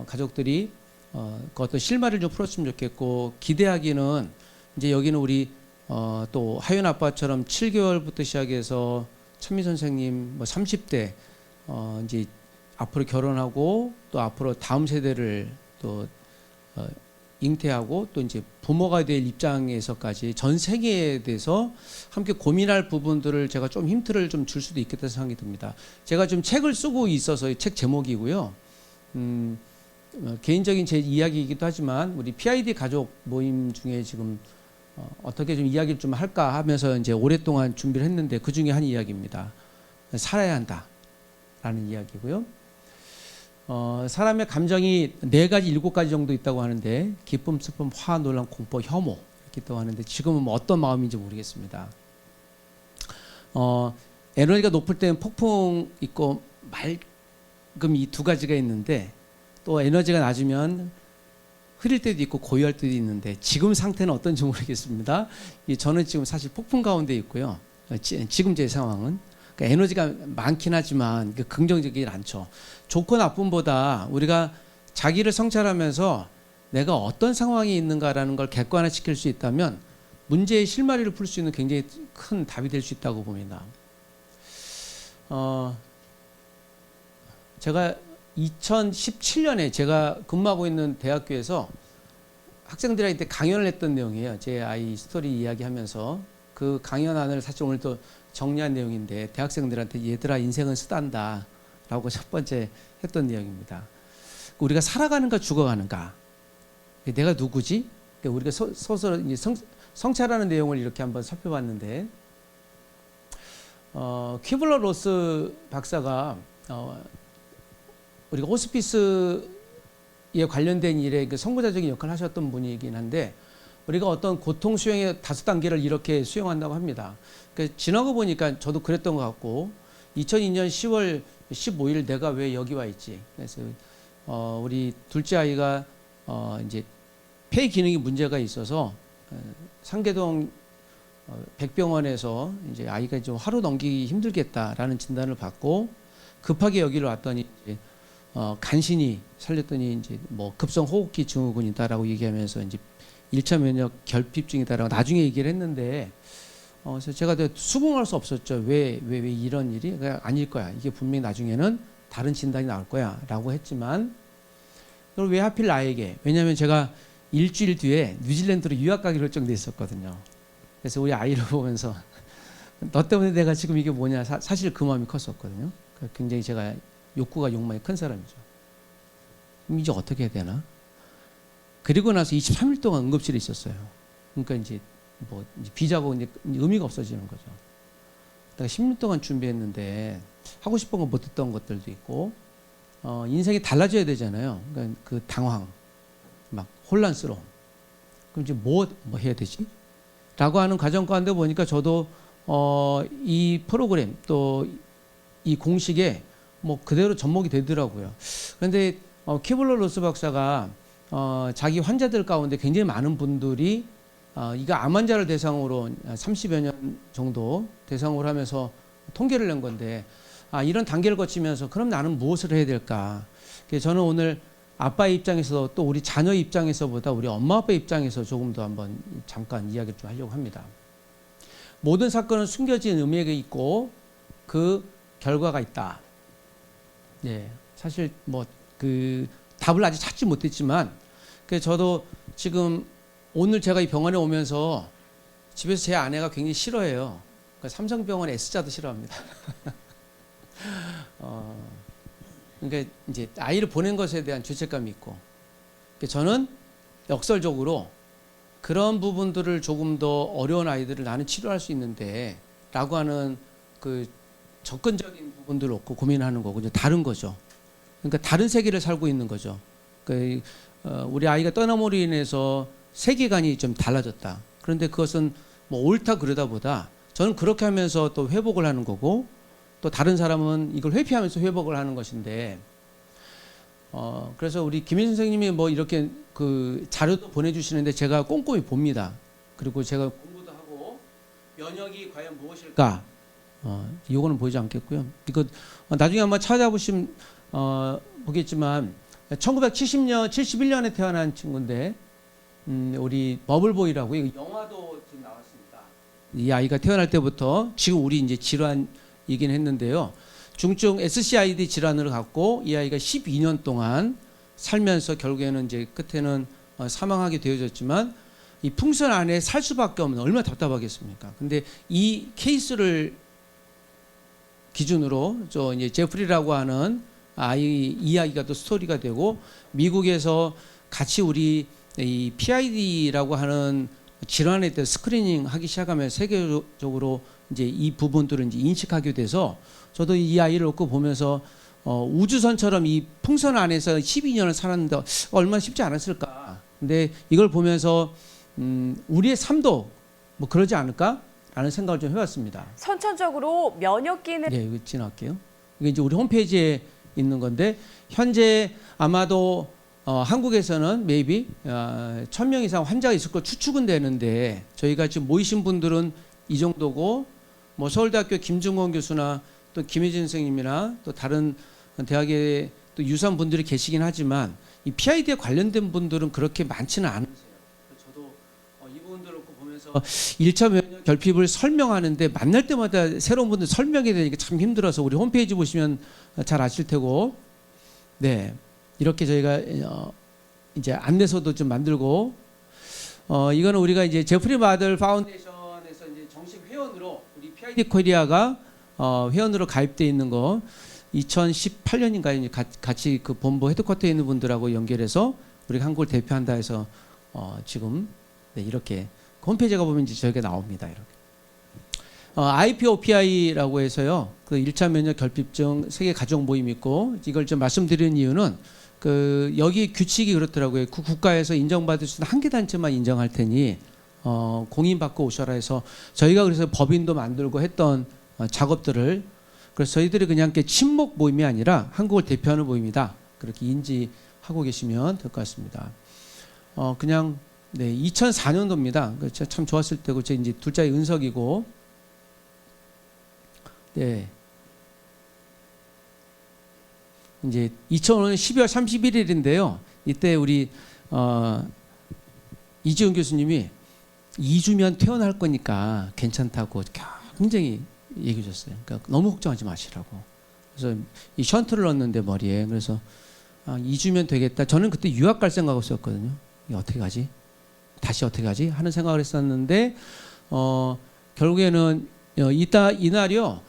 가족들이 그 어떤 실마리를 좀 풀었으면 좋겠고 기대하기는 이제 여기는 우리 또 하윤 아빠처럼 7개월부터 시작해서 찬미 선생님 뭐 30대 이제 앞으로 결혼하고 또 앞으로 다음 세대를 또 잉태하고 또 이제 부모가 될 입장에서까지 전 세계에 대해서 함께 고민할 부분들을 제가 좀 힌트를 좀 줄 수도 있겠다 생각이 듭니다. 제가 좀 책을 쓰고 있어서 책 제목이고요. 개인적인 제 이야기이기도 하지만 우리 PID 가족 모임 중에 지금 어떻게 좀 이야기를 좀 할까 하면서 이제 오랫동안 준비를 했는데 그 중에 한 이야기입니다. 살아야 한다라는 이야기고요. 사람의 감정이 4가지, 7가지 정도 있다고 하는데 기쁨, 슬픔, 화, 놀람, 공포, 혐오 이렇게 있다고 하는데 지금은 뭐 어떤 마음인지 모르겠습니다. 에너지가 높을 때는 폭풍 있고 맑음 이 2가지가 있는데 또 에너지가 낮으면 흐릴 때도 있고 고요할 때도 있는데 지금 상태는 어떤지 모르겠습니다. 저는 지금 사실 폭풍 가운데 있고요. 지금 제 상황은 그러니까 에너지가 많긴 하지만 긍정적이지 않죠. 좋고 나쁨보다 우리가 자기를 성찰하면서 내가 어떤 상황에 있는가라는 걸 객관화시킬 수 있다면 문제의 실마리를 풀 수 있는 굉장히 큰 답이 될 수 있다고 봅니다. 제가 2017년에 제가 근무하고 있는 대학교에서 학생들한테 강연을 했던 내용이에요. 제 아이 스토리 이야기하면서 그 강연안을 사실 오늘 또 정리한 내용인데 대학생들한테 얘들아 인생은 수단다라고 첫 번째 했던 내용입니다. 우리가 살아가는가 죽어가는가 내가 누구지? 우리가 소설 성찰하는 내용을 이렇게 한번 살펴봤는데 퀴블러 로스 박사가 우리가 호스피스에 관련된 일에 그 선구자적인 역할을 하셨던 분이긴 한데 우리가 어떤 고통 수용의 5단계를 이렇게 수용한다고 합니다. 지나고 보니까 저도 그랬던 것 같고 2002년 10월 15일 내가 왜 여기 와 있지? 그래서 우리 둘째 아이가 이제 폐 기능이 문제가 있어서 상계동 백병원에서 이제 아이가 좀 하루 넘기기 힘들겠다라는 진단을 받고 급하게 여기로 왔더니 이제 간신히 살렸더니 이제 뭐 급성 호흡기 증후군이다라고 얘기하면서 이제 1차 면역 결핍증이다라고 나중에 얘기를 했는데 그래서 제가 수긍할 수 없었죠. 왜 이런 일이 아닐 거야. 이게 분명히 나중에는 다른 진단이 나올 거야라고 했지만 그걸 왜 하필 나에게? 왜냐하면 제가 일주일 뒤에 뉴질랜드로 유학 가기로 결정돼 있었거든요. 그래서 우리 아이를 보면서 너 때문에 내가 지금 이게 뭐냐 사실 그 마음이 컸었거든요. 굉장히 제가 욕망이 큰 사람이죠. 그럼 이제 어떻게 해야 되나? 그리고 나서 23일 동안 응급실에 있었어요. 그러니까 이제 뭐 비자고 이제 의미가 없어지는 거죠. 내가 10년 동안 준비했는데 하고 싶은 거 못했던 것들도 있고 인생이 달라져야 되잖아요. 그러니까 그 당황, 막 혼란스러움. 그럼 이제 뭐 해야 되지? 라고 하는 과정 가운데 보니까 저도 이 프로그램 또 이 공식에 뭐 그대로 접목이 되더라고요. 그런데 퀴블러 로스 박사가 자기 환자들 가운데 굉장히 많은 분들이 이거 암 환자를 대상으로 30여 년 정도 대상으로 하면서 통계를 낸 건데 이런 단계를 거치면서 그럼 나는 무엇을 해야 될까? 저는 오늘 아빠의 입장에서 또 우리 자녀 입장에서보다 우리 엄마 아빠 입장에서 조금 더 한번 잠깐 이야기를 좀 하려고 합니다. 모든 사건은 숨겨진 의미가 있고 그 결과가 있다. 네, 사실 뭐 그 답을 아직 찾지 못했지만 저도 지금 오늘 제가 이 병원에 오면서 집에서 제 아내가 굉장히 싫어해요. 그러니까 삼성병원 S자도 싫어합니다. 그러니까 이제 아이를 보낸 것에 대한 죄책감이 있고 저는 역설적으로 그런 부분들을 조금 더 어려운 아이들을 나는 치료할 수 있는데 라고 하는 그 접근적인 부분들을 놓고 고민하는 거고 이제 다른 거죠. 그러니까 다른 세계를 살고 있는 거죠. 우리 아이가 떠남으로 인해서 세계관이 좀 달라졌다. 그런데 그것은 뭐 옳다 그러다 보다 저는 그렇게 하면서 또 회복을 하는 거고 또 다른 사람은 이걸 회피하면서 회복을 하는 것인데 그래서 우리 김인 선생님이 뭐 이렇게 그 자료도 보내주시는데 제가 꼼꼼히 봅니다. 그리고 제가 공부도 하고 면역이 과연 무엇일까? 이거는 보이지 않겠고요. 이거 나중에 한번 찾아보시면 보겠지만 1970년, 71년에 태어난 친구인데 우리 버블보이라고 이거 영화도 지금 나왔습니다. 이 아이가 태어날 때부터 지금 우리 이제 질환이긴 했는데요. 중증 SCID 질환을 갖고 이 아이가 12년 동안 살면서 결국에는 이제 끝에는 사망하게 되어졌지만 이 풍선 안에 살 수밖에 없는 얼마나 답답하겠습니까? 근데 이 케이스를 기준으로 저 이제 제프리라고 하는 아이 이야기가 또 스토리가 되고 미국에서 같이 우리 이 PID라고 하는 질환에 대해 스크리닝 하기 시작하면 세계적으로 이제 이 부분들을 이제 인식하게 돼서 저도 이 아이를 놓고 보면서 우주선처럼 이 풍선 안에서 12년을 살았는데 얼마나 쉽지 않았을까. 근데 이걸 보면서 우리의 삶도 뭐 그러지 않을까라는 생각을 좀 해봤습니다. 선천적으로 면역기는 네, 이거 지나갈게요. 이게 이제 우리 홈페이지에 있는 건데 현재 아마도 한국에서는 maybe 1,000명 이상 환자가 있을 거 추측은 되는데 저희가 지금 모이신 분들은 이 정도고 뭐 서울대학교 김중건 교수나 또 김혜진 선생님이나 또 다른 대학에 또 유사한 분들이 계시긴 하지만 이 PID에 관련된 분들은 그렇게 많지는 않으세요. 저도 이 부분들을 놓고 보면서 1차 면역 결핍을 설명하는데 만날 때마다 새로운 분들 설명이 되니까 참 힘들어서 우리 홈페이지 보시면 잘 아실 테고 네 이렇게 저희가 이제 안내서도 좀 만들고 이거는 우리가 이제 제프리 마들 파운데이션에서 이제 정식 회원으로 우리 PID 코리아가 회원으로 가입돼 있는 거 2018년인가요? 이제 같이 그 본부 헤드쿼터에 있는 분들하고 연결해서 우리가 한국을 대표한다 해서 지금 네, 이렇게 홈페이지에 가보면 이제 저희가 나옵니다. 이렇게. IPOPI라고 해서요. 그 1차 면역 결핍증 세계 가족 모임 있고 이걸 좀 말씀드리는 이유는 그 여기 규칙이 그렇더라고요. 그 국가에서 인정받을 수 있는 한 개 단체만 인정할 테니 공인받고 오셔라 해서 저희가 그래서 법인도 만들고 했던 작업들을 그래서 저희들이 그냥 이렇게 친목 모임이 아니라 한국을 대표하는 모임이다. 그렇게 인지하고 계시면 될 것 같습니다. 그냥 네, 2004년도입니다. 제가 참 좋았을 때고 제 이제 둘째 은석이고 네. 이제 2005년 12월 31일인데요. 이때 우리 이지훈 교수님이 2주면 퇴원할 거니까 괜찮다고 굉장히 얘기해 줬어요. 그러니까 너무 걱정하지 마시라고. 그래서 이 션트를 넣었는데 머리에 그래서 2주면 되겠다. 저는 그때 유학 갈 생각을 했었거든요. 이게 어떻게 가지? 다시 어떻게 가지? 하는 생각을 했었는데 결국에는 이날이요.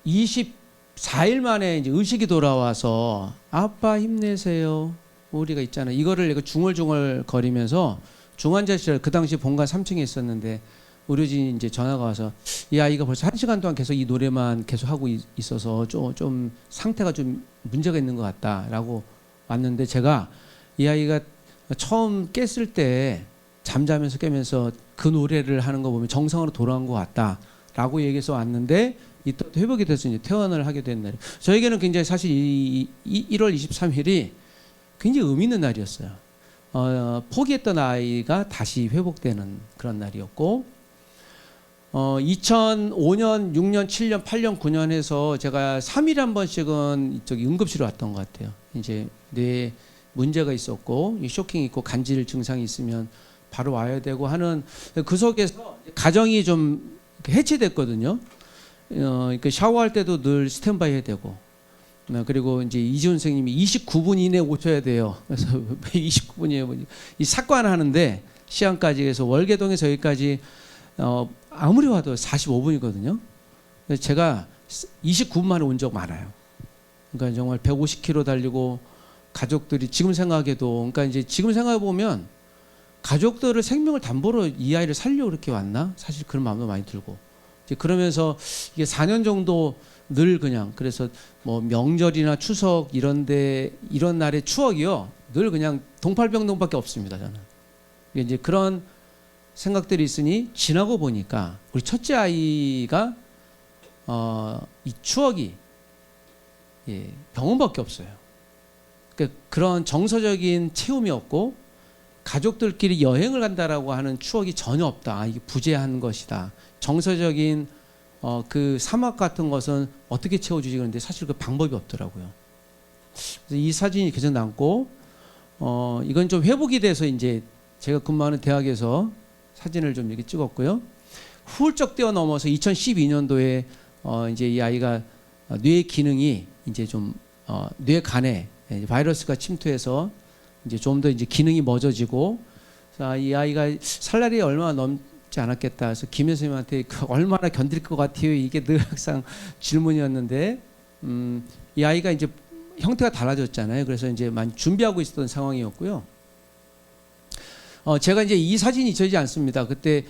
24일 만에 이제 의식이 돌아와서 아빠 힘내세요. 우리가 있잖아요. 이거를 내가 중얼중얼 거리면서 중환자실 그 당시 본관 3층에 있었는데 의료진이 이제 전화가 와서 이 아이가 벌써 1시간 동안 계속 이 노래만 계속 하고 있어서 좀 상태가 좀 문제가 있는 것 같다라고 왔는데 제가 이 아이가 처음 깼을 때 잠자면서 깨면서 그 노래를 하는 거 보면 정상으로 돌아온 것 같다라고 얘기해서 왔는데 이또 회복이 돼서 이제 퇴원을 하게 된 날이 저에게는 굉장히 사실 1월 23일이 굉장히 의미 있는 날이었어요. 포기했던 아이가 다시 회복되는 그런 날이었고 2005년, 6년, 7년, 8년, 9년 해서 제가 3일에 한 번씩은 저기 응급실에 왔던 것 같아요. 이제 뇌에 문제가 있었고 쇼킹이 있고 간질 증상이 있으면 바로 와야 되고 하는 그 속에서 가정이 좀 해체됐거든요. 그 샤워할 때도 늘 스탠바이 해야 되고 그리고 이제 이지훈 선생님이 29분 이내에 오셔야 돼요. 그래서 왜 29분이에요? 이 사건 하는데 시안까지 해서 월계동에서 여기까지 아무리 와도 45분이거든요. 그래서 제가 29분 만에 온 적 많아요. 그러니까 정말 150km 달리고 가족들이 지금 생각해도 그러니까 이제 지금 생각해 보면 가족들을 생명을 담보로 이 아이를 살려고 그렇게 왔나? 사실 그런 마음도 많이 들고 이제 그러면서 이게 4년 정도 늘 그냥 그래서 뭐 명절이나 추석 이런데 이런 날의 추억이요 늘 그냥 동팔병동밖에 없습니다. 저는 이제 그런 생각들이 있으니 지나고 보니까 우리 첫째 아이가 이 추억이 병원밖에 없어요. 그러니까 그런 정서적인 체험이 없고 가족들끼리 여행을 간다라고 하는 추억이 전혀 없다. 이게 부재한 것이다. 정서적인 그 사막 같은 것은 어떻게 채워주지 그런데 사실 그 방법이 없더라고요. 그래서 이 사진이 계속 남고 이건 좀 회복이 돼서 이제 제가 근무하는 대학에서 사진을 좀 이렇게 찍었고요. 훌쩍 뛰어넘어서 2012년도에 이제 이 아이가 뇌 기능이 이제 좀 뇌간에 바이러스가 침투해서 이제 좀 더 이제 기능이 멈춰지고 자, 이 아이가 살 날이 얼마나 넘지 않았겠다. 그래서 김 선생님한테 얼마나 견딜 것 같아요. 이게 늘 항상 질문이었는데 이 아이가 이제 형태가 달라졌잖아요. 그래서 이제 많이 준비하고 있었던 상황이었고요. 제가 이제 이 사진이 잊혀지지 않습니다. 그때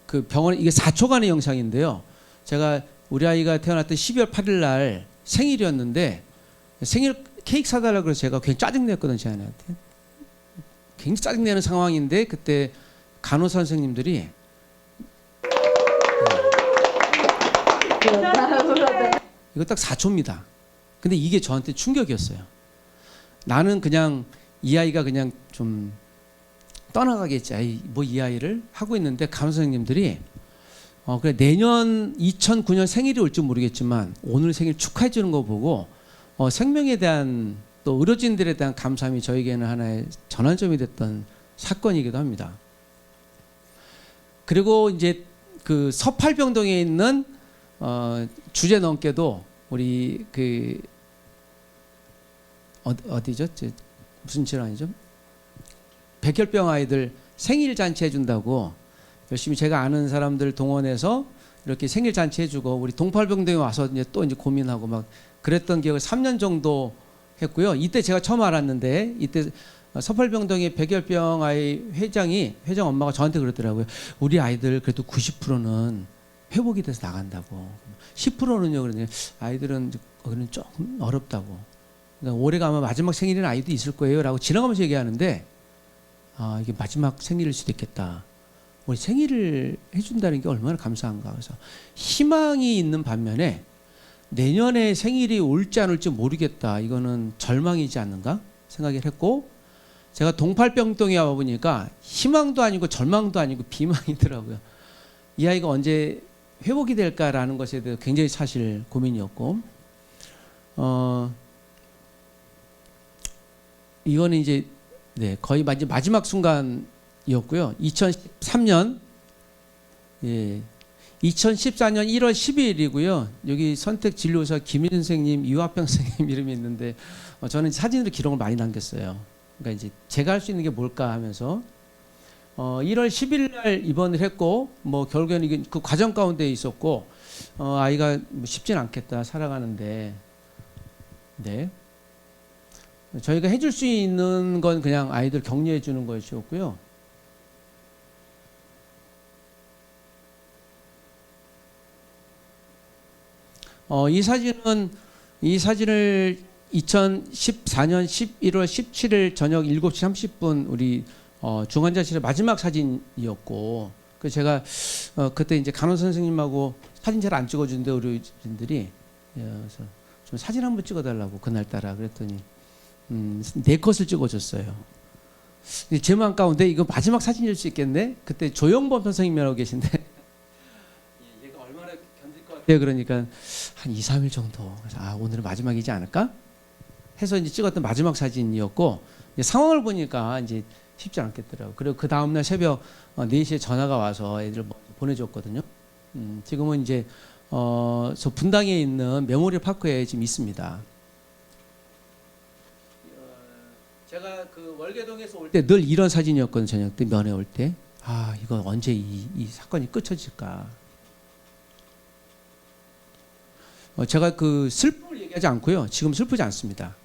그 병원에 이게 4초간의 영상인데요. 제가 우리 아이가 태어났던 12월 8일 날 생일이었는데 생일 케이크 사달라고 그래서 제가 굉장히 짜증냈거든요. 제 아내한테. 굉장히 짜증내는 상황인데 그때 간호사 선생님들이 이거 딱 4초입니다. 근데 이게 저한테 충격이었어요. 나는 그냥 이 아이가 그냥 좀 떠나가겠지. 뭐 이 아이를 하고 있는데 간호사 선생님들이 그래 내년 2009년 생일이 올지 모르겠지만 오늘 생일 축하해 주는 거 보고 생명에 대한 또 의료진들에 대한 감사함이 저에게는 하나의 전환점이 됐던 사건이기도 합니다. 그리고 이제 그 서팔병동에 있는 주제 넘게도 우리 그 어디죠? 무슨 질환이죠? 백혈병 아이들 생일 잔치 해준다고 열심히 제가 아는 사람들 동원해서 이렇게 생일 잔치 해주고 우리 동팔병동에 와서 이제 또 이제 고민하고 막 그랬던 기억을 3년 정도 했고요. 이때 제가 처음 알았는데 이때 서팔병동의 백열병 아이 회장 엄마가 저한테 그러더라고요. 우리 아이들 그래도 90%는 회복이 돼서 나간다고. 10%는요. 그러더니 아이들은 거기는 조금 어렵다고. 그러니까 올해가 아마 마지막 생일인 아이도 있을 거예요라고 지나가면서 얘기하는데 아 이게 마지막 생일일 수도 있겠다. 우리 생일을 해준다는 게 얼마나 감사한가. 그래서 희망이 있는 반면에 내년에 생일이 올지 안 올지 모르겠다. 이거는 절망이지 않는가 생각을 했고 제가 동팔병동에 와보니까 희망도 아니고 절망도 아니고 비망이더라고요. 이 아이가 언제 회복이 될까라는 것에 대해서 굉장히 사실 고민이었고 이거는 이제 네, 거의 마지막 순간이었고요. 2013년 2014년 1월 12일이고요. 여기 선택진료사 김인 선생님, 이화평 선생님 이름이 있는데 저는 사진으로 기록을 많이 남겼어요. 그러니까 이제 제가 할 수 있는 게 뭘까 하면서 1월 10일 날 입원을 했고 뭐 결국에는 이게 그 과정 가운데 있었고 아이가 뭐 쉽진 않겠다 살아가는데 네. 저희가 해줄 수 있는 건 그냥 아이들 격려해 주는 것이었고요. 이 사진을 2014년 11월 17일 저녁 7시 30분 우리 중환자실의 마지막 사진이었고 그 제가 그때 이제 간호 선생님하고 사진 잘 안 찍어주는데 의료진들이 그래서 좀 사진 한번 찍어달라고 그날따라 그랬더니 네 컷을 찍어줬어요. 제 마음 가운데 이거 마지막 사진일 수 있겠네. 그때 조영범 선생님이라고 계신데 얘가 얼마나 견딜 것 같아요. 그러니까 한 2, 3일 정도. 그래서 오늘은 마지막이지 않을까 해서 이제 찍었던 마지막 사진이었고 상황을 보니까 이제 쉽지 않겠더라고요. 그리고 그 다음날 새벽 4시에 전화가 와서 애들을 보내줬거든요. 지금은 이제 저 분당에 있는 메모리얼 파크에 지금 있습니다. 제가 그 월계동에서 올 때 늘 이런 사진이었거든요. 저녁 때 면회 올 때. 이거 언제 이 사건이 끝쳐질까. 제가 그 슬픔을 얘기하지 않고요. 지금 슬프지 않습니다.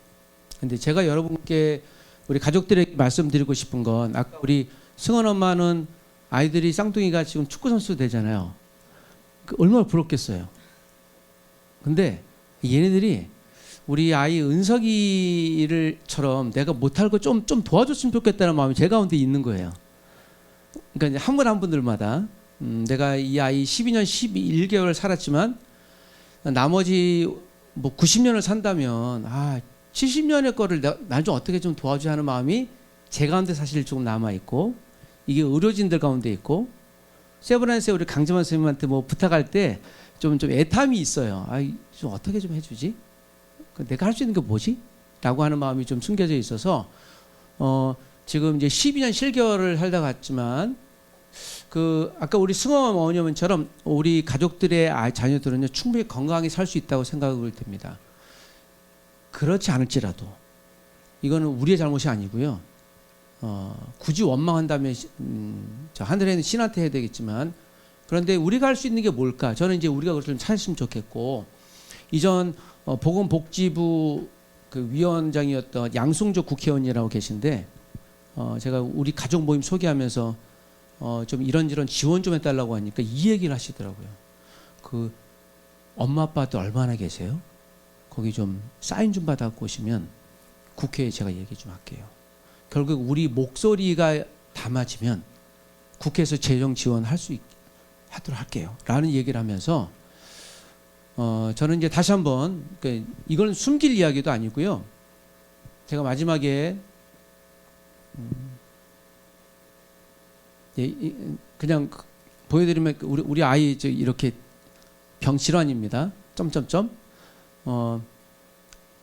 근데 제가 여러분께 우리 가족들에게 말씀드리고 싶은 건 아까 우리 승원 엄마는 아이들이 쌍둥이가 지금 축구 선수 되잖아요. 얼마나 부럽겠어요. 근데 얘네들이 우리 아이 은석이를처럼 내가 못할 거 좀 도와줬으면 좋겠다는 마음이 제 가운데 있는 거예요. 그러니까 한 분 한 분들마다 내가 이 아이 12년 11개월 살았지만 나머지 뭐 90년을 산다면 70년의 거를 날 좀 어떻게 좀 도와줘야 하는 마음이 제 가운데 사실 조금 남아 있고 이게 의료진들 가운데 있고 세브란스에 우리 강재만 선생님한테 뭐 부탁할 때 좀 애탐이 있어요. 좀 어떻게 좀 해주지? 내가 할 수 있는 게 뭐지? 라고 하는 마음이 좀 숨겨져 있어서 지금 이제 12년 7개월을 살다 갔지만 그 아까 우리 승원 어머님처럼 우리 가족들의 자녀들은요 충분히 건강하게 살 수 있다고 생각을 됩니다. 그렇지 않을지라도 이거는 우리의 잘못이 아니고요. 굳이 원망한다면 저 하늘에 있는 신한테 해야 되겠지만 그런데 우리가 할 수 있는 게 뭘까? 저는 이제 우리가 그걸 좀 찾았으면 좋겠고 이전 보건복지부 그 위원장이었던 양승조 국회의원이라고 계신데 제가 우리 가족 모임 소개하면서 좀 이런저런 지원 좀 해달라고 하니까 이 얘기를 하시더라고요. 그 엄마 아빠도 얼마나 계세요? 거기 좀 사인 좀 받아갖고 오시면 국회에 제가 얘기 좀 할게요. 결국 우리 목소리가 담아지면 국회에서 재정 지원할 수 하도록 할게요. 라는 얘기를 하면서 저는 이제 다시 한번 이건 숨길 이야기도 아니고요. 제가 마지막에 그냥 보여드리면 우리 아이 이렇게 병 질환입니다. 점점점.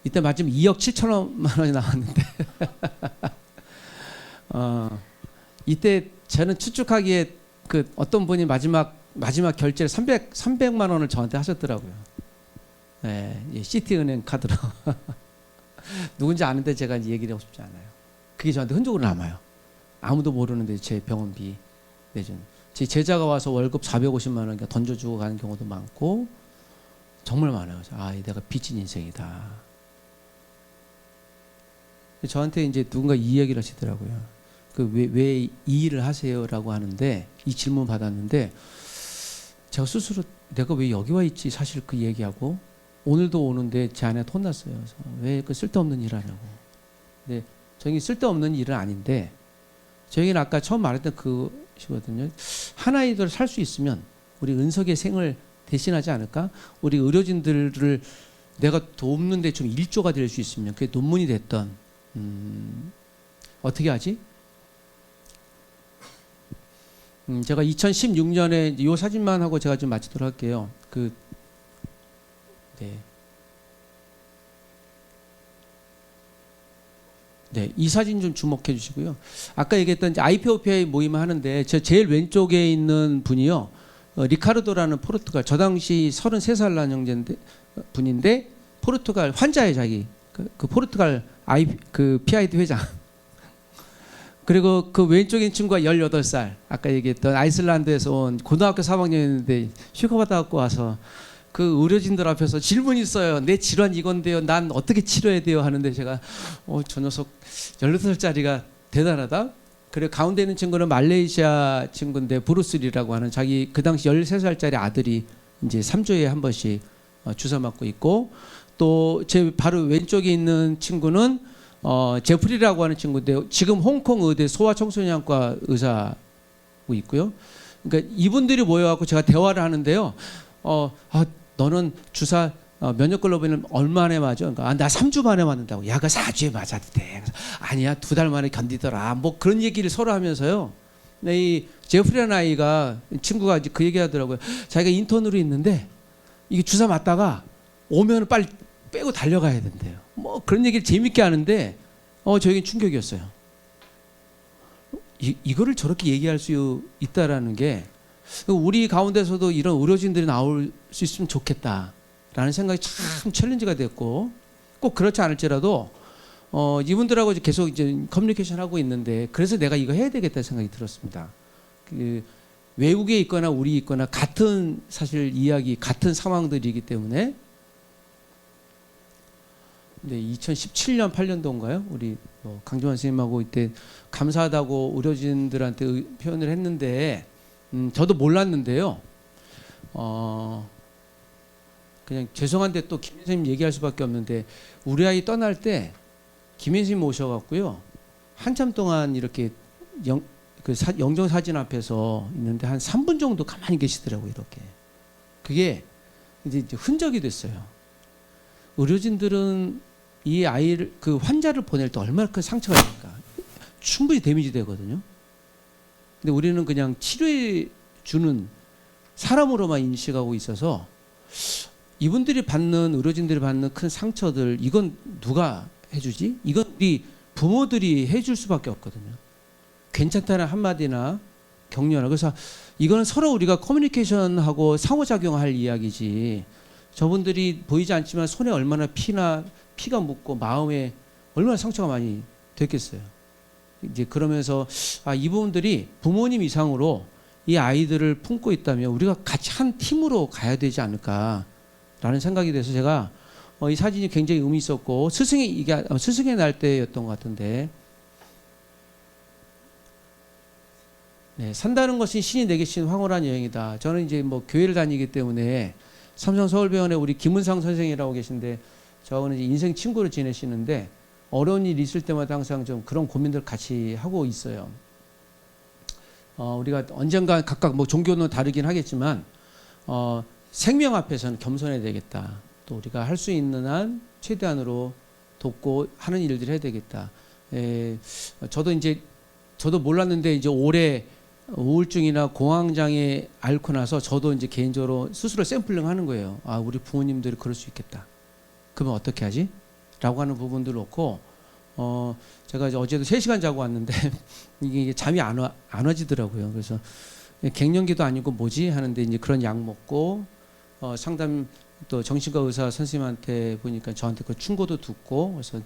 이때 마침 2억 7천만 원이 나왔는데 이때 저는 추측하기에 그 어떤 분이 마지막 결제를 300만 원을 저한테 하셨더라고요. 네, 시티은행 카드로 누군지 아는데 제가 얘기를 하고 싶지 않아요. 그게 저한테 흔적으로 남아요. 아무도 모르는데 제 병원비 내준. 제 제자가 와서 월급 450만 원 던져주고 가는 경우도 많고 정말 많아요. 아, 내가 빚진 인생이다. 저한테 이제 누군가 이 얘기를 하시더라고요. 그 왜 이 일을 하세요라고 하는데 이 질문 받았는데 제가 스스로 내가 왜 여기 와 있지 사실 그 얘기하고 오늘도 오는데 제 아내한테 혼났어요. 그래서 왜 그 쓸데없는 일 하냐고. 근데 저희 쓸데없는 일은 아닌데 저희는 아까 처음 말했던 그시거든요. 한 아이들 살 수 있으면 우리 은석의 생을 대신하지 않을까? 우리 의료진들을 내가 돕는데 좀 일조가 될 수 있으면 그게 논문이 됐던 어떻게 하지? 제가 2016년에 이 사진만 하고 제가 좀 마치도록 할게요. 네, 이 사진 좀 주목해 주시고요. 아까 얘기했던 이제 IPOPI 모임을 하는데 저 제일 왼쪽에 있는 분이요. 리카르도라는 포르투갈 저 당시 33살 난 형제인데 분인데 포르투갈 환자의 자기 그 포르투갈 PID 회장. 그리고 그 왼쪽에 있는 친구가 18살 아까 얘기했던 아이슬란드에서 온 고등학교 3학년이었는데 휴가 받아 갖고 와서 그 의료진들 앞에서 질문이 있어요. 내 질환 이건데요. 난 어떻게 치료해야 돼요? 하는데 제가 저 녀석 18살짜리가 대단하다. 그리고 가운데 있는 친구는 말레이시아 친구인데 브루스리라고 하는 자기 그 당시 13살짜리 아들이 이제 3주에 한 번씩 주사 맞고 있고 또 제 바로 왼쪽에 있는 친구는 제프리라고 하는 친구인데 지금 홍콩 의대 소아청소년과 의사고 있고요. 그러니까 이분들이 모여갖고 제가 대화를 하는데요. 너는 주사 면역 글로불린 얼마 만에 맞아? 그러니까 나 3주 만에 맞는다고. 야, 그 4주에 맞아도 돼. 그래서 아니야, 2달 만에 견디더라. 뭐 그런 얘기를 서로 하면서요. 이 제프리라는 아이가 친구가 이제 그 얘기하더라고요. 자기가 인턴으로 있는데 이게 주사 맞다가 오면 빨리 빼고 달려가야 된대요. 뭐 그런 얘기를 재밌게 하는데 저에겐 충격이었어요. 이거를 저렇게 얘기할 수 있다라는 게 우리 가운데서도 이런 의료진들이 나올 수 있으면 좋겠다라는 생각이 참 챌린지가 됐고 꼭 그렇지 않을지라도 이분들하고 계속 이제 커뮤니케이션 하고 있는데 그래서 내가 이거 해야 되겠다 생각이 들었습니다. 외국에 있거나 우리 있거나 같은 사실 이야기 같은 상황들이기 때문에 네, 2017년 8년도인가요? 우리 강정환 선생님하고 이때 감사하다고 의료진들한테 표현을 했는데 저도 몰랐는데요. 그냥 죄송한데 또 김 선생님 얘기할 수밖에 없는데 우리 아이 떠날 때 김 선생님 오셔갖고요 한참 동안 이렇게 영정 사진 앞에서 있는데 한 3분 정도 가만히 계시더라고요. 이렇게 그게 이제 흔적이 됐어요. 의료진들은 이 아이를 그 환자를 보낼 때 얼마나 큰 상처가 됩니까? 충분히 데미지 되거든요. 근데 우리는 그냥 치료해 주는 사람으로만 인식하고 있어서 이분들이 받는 의료진들이 받는 큰 상처들 이건 누가 해주지? 이건 우리 부모들이 해줄 수밖에 없거든요. 괜찮다는 한마디나 격려나 그래서 이거는 서로 우리가 커뮤니케이션하고 상호작용할 이야기지. 저분들이 보이지 않지만 손에 얼마나 피가 묻고 마음에 얼마나 상처가 많이 됐겠어요. 이제 그러면서 이 부분들이 부모님 이상으로 이 아이들을 품고 있다면 우리가 같이 한 팀으로 가야 되지 않을까라는 생각이 돼서 제가 이 사진이 굉장히 의미 있었고 스승의 날 때였던 것 같은데 네, 산다는 것은 신이 내게 신 황홀한 여행이다. 저는 이제 뭐 교회를 다니기 때문에 삼성서울병원에 우리 김은상 선생이라고 계신데 저는 이제 인생 친구로 지내시는데 어려운 일 있을 때마다 항상 좀 그런 고민들 같이 하고 있어요. 우리가 언젠가 각각 뭐 종교는 다르긴 하겠지만 생명 앞에서는 겸손해야 되겠다. 또 우리가 할 수 있는 한 최대한으로 돕고 하는 일들을 해야 되겠다. 저도 몰랐는데 이제 올해 우울증이나 공황장애 앓고 나서 저도 이제 개인적으로 스스로 샘플링 하는 거예요. 우리 부모님들이 그럴 수 있겠다. 그러면 어떻게 하지? 라고 하는 부분들을 놓고 제가 이제 어제도 3시간 자고 왔는데 이게 잠이 안 와지더라고요. 그래서 갱년기도 아니고 뭐지 하는데 이제 그런 약 먹고 상담 또 정신과 의사 선생님한테 보니까 저한테 그 충고도 듣고 그래서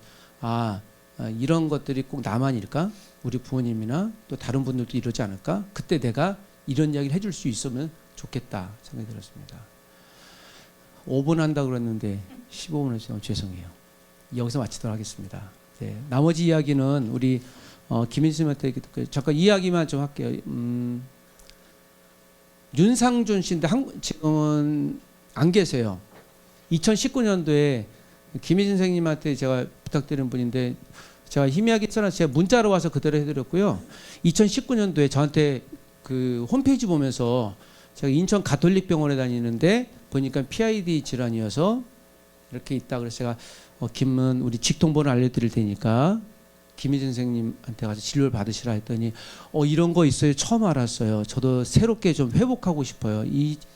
이런 것들이 꼭 나만일까? 우리 부모님이나 또 다른 분들도 이러지 않을까? 그때 내가 이런 이야기를 해줄 수 있으면 좋겠다 생각이 들었습니다. 5분 한다고 그랬는데 15분 해서 죄송해요. 여기서 마치도록 하겠습니다. 네, 나머지 이야기는 우리 김인수님한테 잠깐 이야기만 좀 할게요. 윤상준 씨인데 지금은 안 계세요. 2019년도에 김희진 선생님한테 제가 부탁드린 분인데 제가 희미하게 써놔서 제가 문자로 와서 그대로 해드렸고요. 2019년도에 저한테 그 홈페이지 보면서 제가 인천 가톨릭병원에 다니는데 보니까 PID 질환이어서 이렇게 있다 그래서 제가 김은 우리 직통번호 알려드릴 테니까 김희진 선생님한테 가서 진료를 받으시라 했더니 이런 거 있어요. 처음 알았어요. 저도 새롭게 좀 회복하고 싶어요.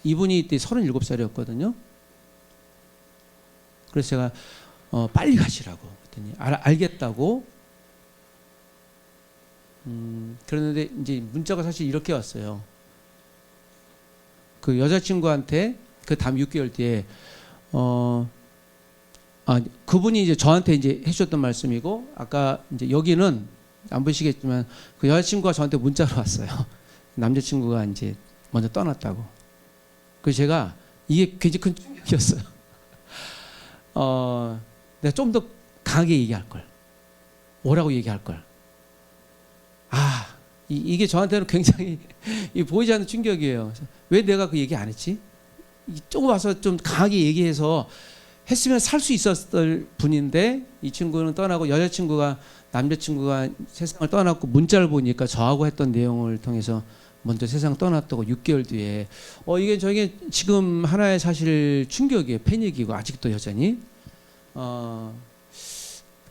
이분이 이때 37살이었거든요. 그래서 제가 빨리 가시라고 그랬더니 알겠다고. 그랬는데 이제 문자가 사실 이렇게 왔어요. 그 여자친구한테 그 다음 6개월 뒤에 그분이 이제 저한테 이제 해주셨던 말씀이고 아까 이제 여기는 안 보시겠지만 그 여자친구가 저한테 문자로 왔어요. 남자친구가 이제 먼저 떠났다고. 그래서 제가 이게 굉장히 큰 충격이었어요. 내가 좀 더 강하게 얘기할 걸. 오라고 얘기할 걸. 이게 저한테는 굉장히 보이지 않는 충격이에요. 왜 내가 그 얘기 안 했지? 조금 와서 좀 강하게 얘기해서 했으면 살 수 있었을 분인데 이 친구는 떠나고 남자친구가 세상을 떠났고 문자를 보니까 저하고 했던 내용을 통해서 먼저 세상 떠났다고 6개월 뒤에 이게 저게 지금 하나의 사실 충격이에요. 패닉이고 아직도 여전히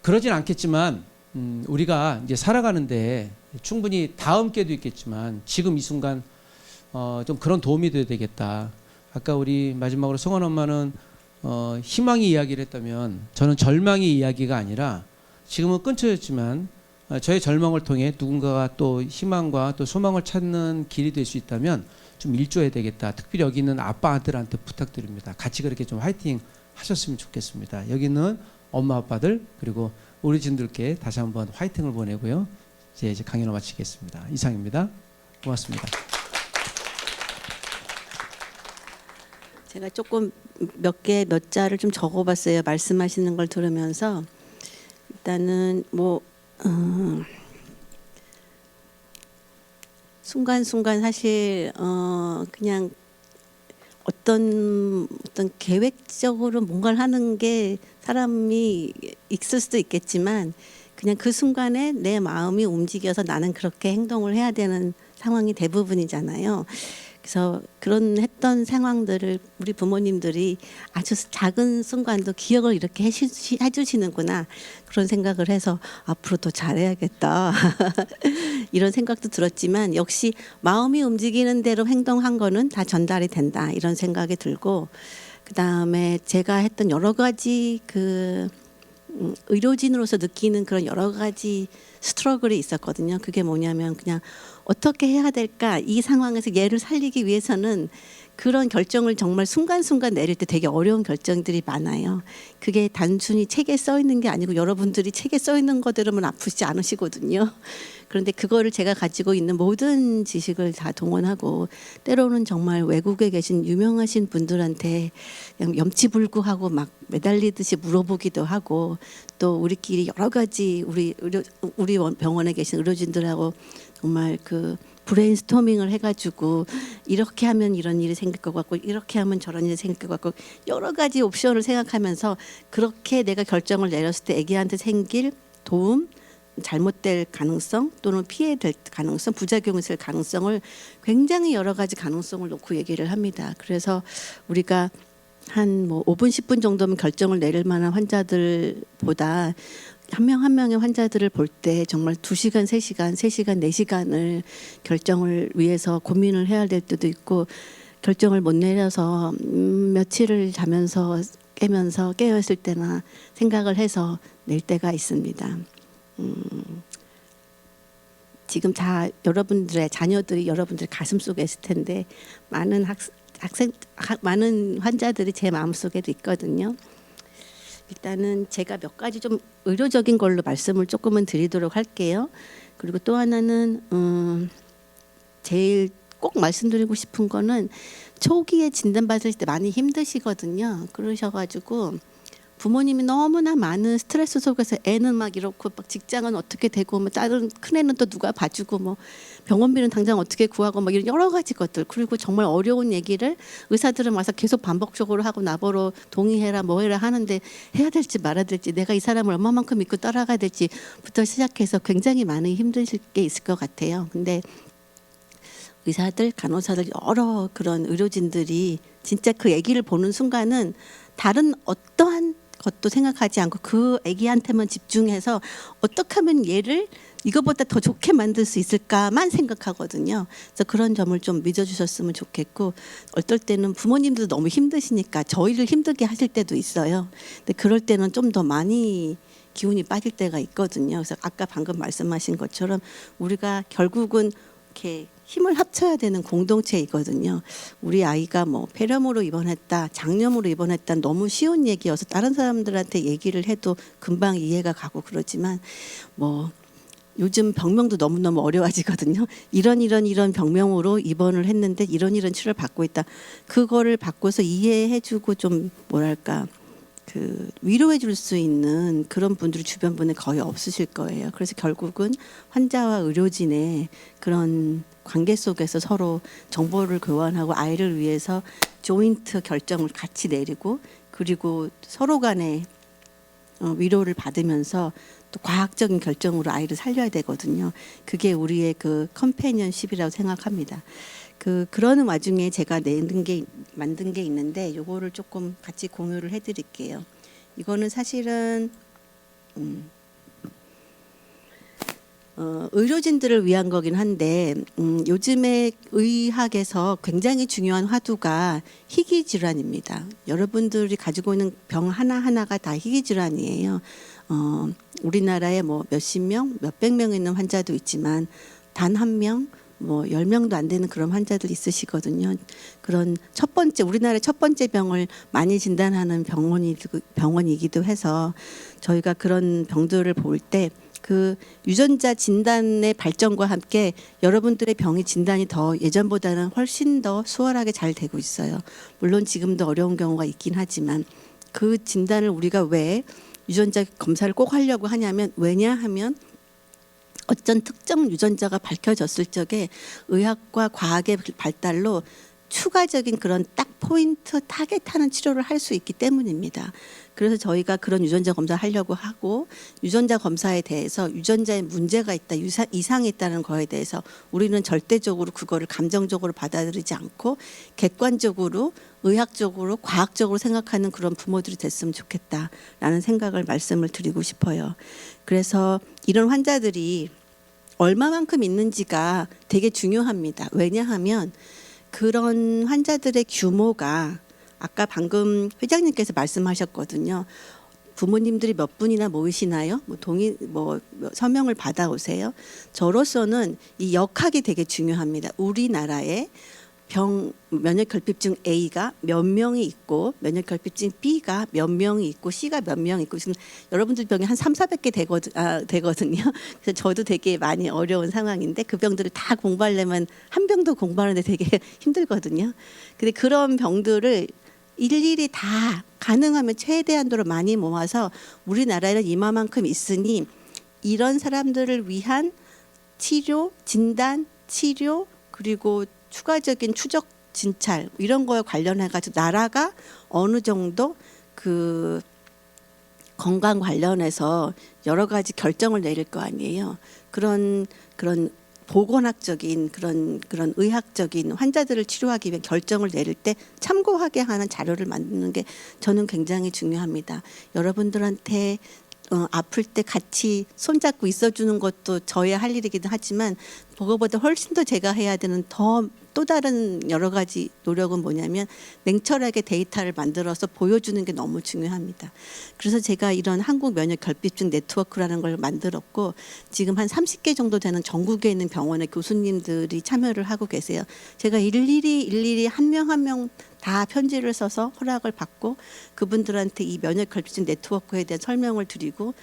그러진 않겠지만 우리가 이제 살아가는데 충분히 다음 기회도 있겠지만 지금 이 순간 좀 그런 도움이 돼야 되겠다. 아까 우리 마지막으로 성원 엄마는 희망의 이야기를 했다면 저는 절망의 이야기가 아니라 지금은 끊쳐졌지만 저의 절망을 통해 누군가가 또 희망과 또 소망을 찾는 길이 될 수 있다면 좀 일조해야 되겠다. 특별히 여기 있는 아빠들한테 부탁드립니다. 같이 그렇게 좀 화이팅 하셨으면 좋겠습니다. 여기 있는 엄마 아빠들 그리고 어르신들께 다시 한번 화이팅을 보내고요. 이제 강연을 마치겠습니다. 이상입니다. 고맙습니다. 제가 조금 몇 자를 좀 적어봤어요. 말씀하시는 걸 들으면서 일단은 순간순간 사실 그냥 어떤 계획적으로 뭔가를 하는 게 사람이 있을 수도 있겠지만 그냥 그 순간에 내 마음이 움직여서 나는 그렇게 행동을 해야 되는 상황이 대부분이잖아요. 그래서 그런 했던 상황들을 우리 부모님들이 아주 작은 순간도 기억을 이렇게 해주시는구나 그런 생각을 해서 앞으로 더 잘해야겠다 이런 생각도 들었지만 역시 마음이 움직이는 대로 행동한 거는 다 전달이 된다 이런 생각이 들고 그다음에 제가 했던 여러 가지 의료진으로서 느끼는 그런 여러 가지 스트러글이 있었거든요. 그게 뭐냐면 그냥 어떻게 해야 될까 이 상황에서 얘를 살리기 위해서는 그런 결정을 정말 순간순간 내릴 때 되게 어려운 결정들이 많아요. 그게 단순히 책에 써 있는 게 아니고 여러분들이 책에 써 있는 거대로만 아프지 않으시거든요. 그런데 그거를 제가 가지고 있는 모든 지식을 다 동원하고 때로는 정말 외국에 계신 유명하신 분들한테 그냥 염치불구하고 막 매달리듯이 물어보기도 하고 또 우리끼리 여러 가지 우리 병원에 계신 의료진들하고 정말 브레인스토밍을 해가지고 이렇게 하면 이런 일이 생길 것 같고 이렇게 하면 저런 일이 생길 것 같고 여러 가지 옵션을 생각하면서 그렇게 내가 결정을 내렸을 때 아기한테 생길 도움 잘못될 가능성 또는 피해될 가능성 부작용이 있을 가능성을 굉장히 여러 가지 가능성을 놓고 얘기를 합니다. 그래서 우리가 한 5분 10분 정도면 결정을 내릴 만한 환자들보다 한 명 한 명의 환자들을 볼 때 정말 2시간, 3시간, 3시간, 4시간을 결정을 위해서 고민을 해야 될 때도 있고 결정을 못 내려서 며칠을 자면서 깨어있을 때나 생각을 해서 낼 때가 있습니다. 지금 다 여러분들의 자녀들이 여러분들 가슴속에 있을 텐데 많은 많은 환자들이 제 마음속에도 있거든요. 일단은 제가 몇 가지 좀 의료적인 걸로 말씀을 조금은 드리도록 할게요. 그리고 또 하나는 제일 꼭 말씀드리고 싶은 거는 초기에 진단받을 때 많이 힘드시거든요. 그러셔가지고 부모님이 너무나 많은 스트레스 속에서 애는 막 이렇고 막 직장은 어떻게 되고 뭐 다른 큰 애는 또 누가 봐주고 뭐 병원비는 당장 어떻게 구하고 막 이런 여러 가지 것들 그리고 정말 어려운 얘기를 의사들은 와서 계속 반복적으로 하고 나보러 동의해라 뭐 해라 하는데 해야 될지 말아야 될지 내가 이 사람을 얼마만큼 믿고 따라가야 될지부터 시작해서 굉장히 많은 힘드실 게 있을 것 같아요. 근데 의사들, 간호사들 여러 그런 의료진들이 진짜 그 아기를 보는 순간은 다른 어떠한 것도 생각하지 않고 그 아기한테만 집중해서 어떻게 하면 얘를 이거보다 더 좋게 만들 수 있을까만 생각하거든요. 그래서 그런 점을 좀 믿어주셨으면 좋겠고 어떨 때는 부모님들도 너무 힘드시니까 저희를 힘들게 하실 때도 있어요. 근데 그럴 때는 좀 더 많이 기운이 빠질 때가 있거든요. 그래서 아까 방금 말씀하신 것처럼 우리가 결국은 이렇게 힘을 합쳐야 되는 공동체이거든요. 우리 아이가 뭐 폐렴으로 입원했다, 장염으로 입원했다 너무 쉬운 얘기여서 다른 사람들한테 얘기를 해도 금방 이해가 가고 그러지만 뭐 요즘 병명도 너무너무 어려워지거든요. 이런 병명으로 입원을 했는데 이런 치료를 받고 있다. 그거를 받고서 이해해주고 좀 뭐랄까 그 위로해 줄 수 있는 그런 분들이 주변 분에 거의 없으실 거예요. 그래서 결국은 환자와 의료진의 그런 관계 속에서 서로 정보를 교환하고 아이를 위해서 조인트 결정을 같이 내리고 그리고 서로 간에 위로를 받으면서 또 과학적인 결정으로 아이를 살려야 되거든요. 그게 우리의 그 컴패니언십이라고 생각합니다. 그러는 와중에 제가 만든 게 있는데 요거를 조금 같이 공유를 해드릴게요. 이거는 사실은 의료진들을 위한 거긴 한데 요즘에 의학에서 굉장히 중요한 화두가 희귀 질환입니다. 여러분들이 가지고 있는 병 하나하나가 다 희귀 질환이에요. 우리나라에 뭐 몇십 명, 몇백 명 있는 환자도 있지만 단 한 명, 뭐 10명도 안 되는 그런 환자들 있으시거든요. 그런 우리나라의 첫 번째 병을 많이 진단하는 병원이기도 해서 저희가 그런 병들을 볼 때 그 유전자 진단의 발전과 함께 여러분들의 병의 진단이 더 예전보다는 훨씬 더 수월하게 잘 되고 있어요. 물론 지금도 어려운 경우가 있긴 하지만 그 진단을 우리가 왜 유전자 검사를 꼭 하려고 하냐면 왜냐하면 어떤 특정 유전자가 밝혀졌을 적에 의학과 과학의 발달로 추가적인 그런 딱 포인트 타겟하는 치료를 할 수 있기 때문입니다. 그래서 저희가 그런 유전자 검사를 하려고 하고 유전자 검사에 대해서 유전자에 문제가 있다, 이상이 있다는 거에 대해서 우리는 절대적으로 그거를 감정적으로 받아들이지 않고 객관적으로 의학적으로 과학적으로 생각하는 그런 부모들이 됐으면 좋겠다라는 생각을 말씀을 드리고 싶어요. 그래서 이런 환자들이 얼마만큼 있는지가 되게 중요합니다. 왜냐하면 그런 환자들의 규모가 아까 방금 회장님께서 말씀하셨거든요. 부모님들이 몇 분이나 모이시나요? 뭐 서명을 받아오세요. 저로서는 이 역학이 되게 중요합니다. 우리나라에 면역결핍증 A가 몇 명이 있고 면역결핍증 B가 몇 명이 있고 C가 몇 명이 있고 지금 여러분들 병이 한 300~400개 되거든요. 그래서 저도 되게 많이 어려운 상황인데 그 병들을 다 공부하려면 한 병도 공부하는데 되게 힘들거든요. 근데 그런 병들을 일일이 다 가능하면 최대한도로 많이 모아서 우리나라에는 이만큼 있으니 이런 사람들을 위한 치료, 진단, 치료 그리고 추가적인 추적 진찰 이런 거에 관련해 가지고 나라가 어느 정도 그 건강 관련해서 여러 가지 결정을 내릴 거 아니에요. 그런 보건학적인 그런 의학적인 환자들을 치료하기 위해 결정을 내릴 때 참고하게 하는 자료를 만드는 게 저는 굉장히 중요합니다. 여러분들한테 아플 때 같이 손잡고 있어주는 것도 저의 할 일이기도 하지만 그거보다 훨씬 더 제가 해야 되는 또 다른 여러 가지 노력은 뭐냐면 냉철하게 데이터를 만들어서 보여주는 게 너무 중요합니다. 그래서 제가 이런 한국면역결핍증 네트워크라는 걸 만들었고 지금 한 30개 정도 되는 전국에 있는 병원의 교수님들이 참여를 하고 계세요. 제가 일일이 한 명 한 명 다 편지를 써서 허락을 받고 그분들한테 이 면역결핍증 네트워크에 대한 설명을 드리고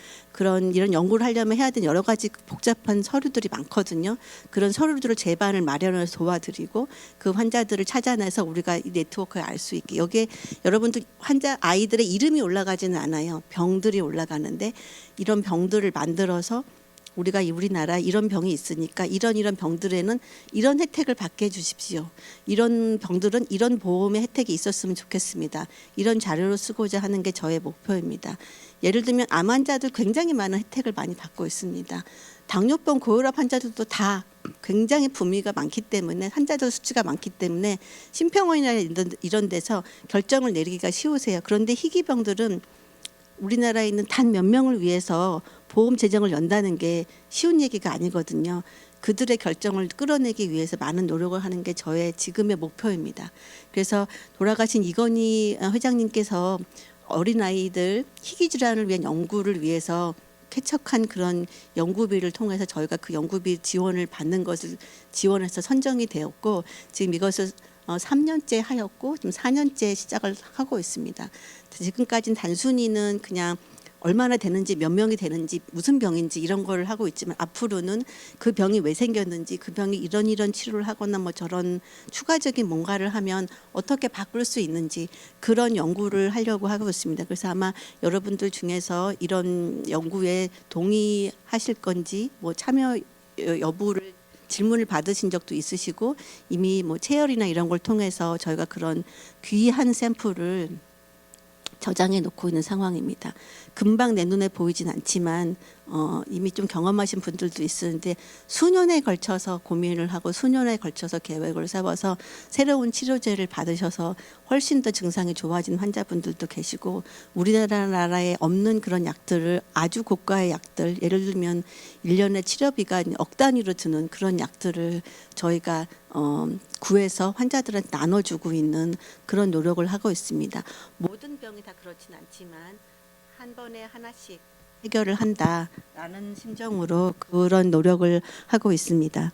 이런 연구를 하려면 해야 되는 여러 가지 복잡한 서류들이 많거든요. 그런 서류들을 제반을 마련해서 도와드리고 그 환자들을 찾아내서 우리가 이 네트워크에 알 수 있게 여기에 여러분들 아이들의 이름이 올라가지는 않아요. 병들이 올라가는데 이런 병들을 만들어서 우리가 우리나라 이런 병이 있으니까 이런 병들에는 이런 혜택을 받게 해주십시오. 이런 병들은 이런 보험의 혜택이 있었으면 좋겠습니다. 이런 자료를 쓰고자 하는 게 저의 목표입니다. 예를 들면 암 환자들 굉장히 많은 혜택을 많이 받고 있습니다. 당뇨병 고혈압 환자들도 다 굉장히 부미가 많기 때문에 환자들 수치가 많기 때문에 심평원이나 이런 데서 결정을 내리기가 쉬우세요. 그런데 희귀병들은 우리나라에 있는 단 몇 명을 위해서 보험 재정을 연다는 게 쉬운 얘기가 아니거든요. 그들의 결정을 끌어내기 위해서 많은 노력을 하는 게 저의 지금의 목표입니다. 그래서 돌아가신 이건희 회장님께서 어린아이들 희귀질환을 위한 연구를 위해서 쾌척한 그런 연구비를 통해서 저희가 그 연구비 지원을 받는 것을 지원해서 선정이 되었고 지금 이것을 3년째 하였고 지금 4년째 시작을 하고 있습니다. 지금까지는 단순히는 그냥 얼마나 되는지 몇 명이 되는지 무슨 병인지 이런 걸 하고 있지만 앞으로는 그 병이 왜 생겼는지 그 병이 이런 치료를 하거나 뭐 저런 추가적인 뭔가를 하면 어떻게 바꿀 수 있는지 그런 연구를 하려고 하고 있습니다. 그래서 아마 여러분들 중에서 이런 연구에 동의하실 건지 뭐 참여 여부를 질문을 받으신 적도 있으시고 이미 뭐 체열이나 이런 걸 통해서 저희가 그런 귀한 샘플을 저장해 놓고 있는 상황입니다. 금방 내 눈에 보이진 않지만 이미 좀 경험하신 분들도 있으는데 수년에 걸쳐서 고민을 하고 수년에 걸쳐서 계획을 세워서 새로운 치료제를 받으셔서 훨씬 더 증상이 좋아진 환자분들도 계시고 우리나라에 없는 그런 약들을 아주 고가의 약들 예를 들면 1년에 치료비가 억 단위로 드는 그런 약들을 저희가 구해서 환자들한테 나눠주고 있는 그런 노력을 하고 있습니다. 모든 병이 다 그렇진 않지만 한 번에 하나씩 해결을 한다라는 심정으로 그런 노력을 하고 있습니다.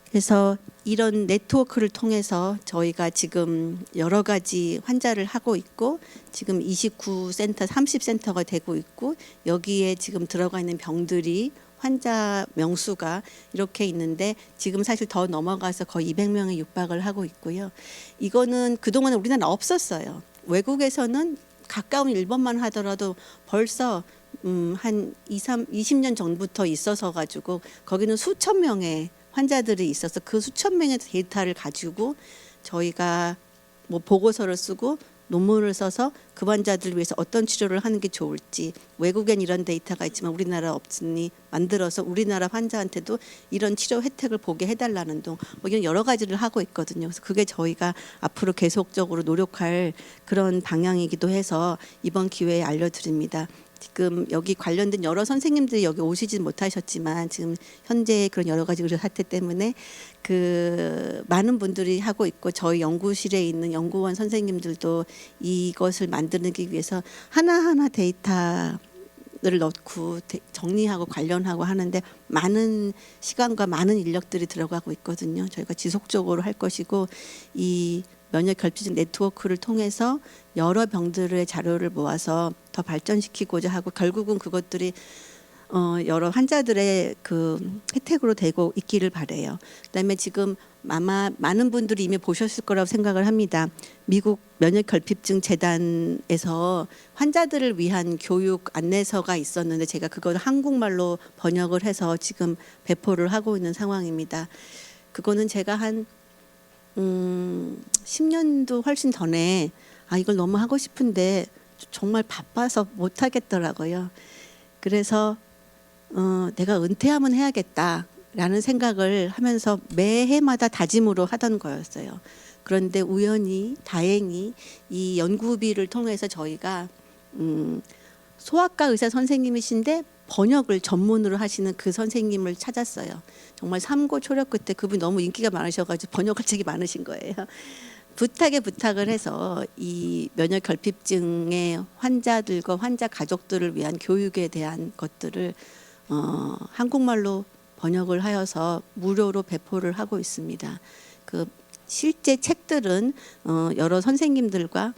그래서 이런 네트워크를 통해서 저희가 지금 여러 가지 환자를 하고 있고 지금 29센터, 30센터가 되고 있고 여기에 지금 들어가 있는 병들이 환자 명수가 이렇게 있는데 지금 사실 더 넘어가서 거의 200명에 육박을 하고 있고요. 이거는 그동안 우리나라 없었어요. 외국에서는 가까운 일본만 하더라도 벌써 한 20년 전부터 있어서 가지고 거기는 수천 명의 환자들이 있어서 그 수천 명의 데이터를 가지고 저희가 뭐 보고서를 쓰고 논문을 써서 그 환자들을 위해서 어떤 치료를 하는 게 좋을지 외국엔 이런 데이터가 있지만 우리나라 없으니 만들어서 우리나라 환자한테도 이런 치료 혜택을 보게 해달라는 등 뭐 이런 여러 가지를 하고 있거든요. 그래서 그게 저희가 앞으로 계속적으로 노력할 그런 방향이기도 해서 이번 기회에 알려드립니다. 지금 여기 관련된 여러 선생님들이 여기 오시지 못하셨지만 지금 현재 그런 여러 가지 의료 사태 때문에 그 많은 분들이 하고 있고 저희 연구실에 있는 연구원 선생님들도 이것을 만들기 위해서 하나하나 데이터를 넣고 정리하고 관련하고 하는데 많은 시간과 많은 인력들이 들어가고 있거든요. 저희가 지속적으로 할 것이고 이 면역결핍증 네트워크를 통해서 여러 병들의 자료를 모아서 더 발전시키고자 하고 결국은 그것들이 여러 환자들의 그 혜택으로 되고 있기를 바래요. 그다음에 지금 아마 많은 분들이 이미 보셨을 거라고 생각을 합니다. 미국 면역결핍증 재단에서 환자들을 위한 교육 안내서가 있었는데 제가 그걸 한국말로 번역을 해서 지금 배포를 하고 있는 상황입니다. 그거는 제가 한 10년도 훨씬 전에 이걸 너무 하고 싶은데 정말 바빠서 못 하겠더라고요. 그래서 내가 은퇴하면 해야겠다라는 생각을 하면서 매해마다 다짐으로 하던 거였어요. 그런데 우연히 다행히 이 연구비를 통해서 저희가 소아과 의사 선생님이신데 번역을 전문으로 하시는 그 선생님을 찾았어요. 정말 삼고 초려 끝에 그분이 너무 인기가 많으셔가지고 번역할 책이 많으신 거예요. 부탁을 해서 이 면역결핍증의 환자들과 환자 가족들을 위한 교육에 대한 것들을 한국말로 번역을 하여서 무료로 배포를 하고 있습니다. 그 실제 책들은 여러 선생님들과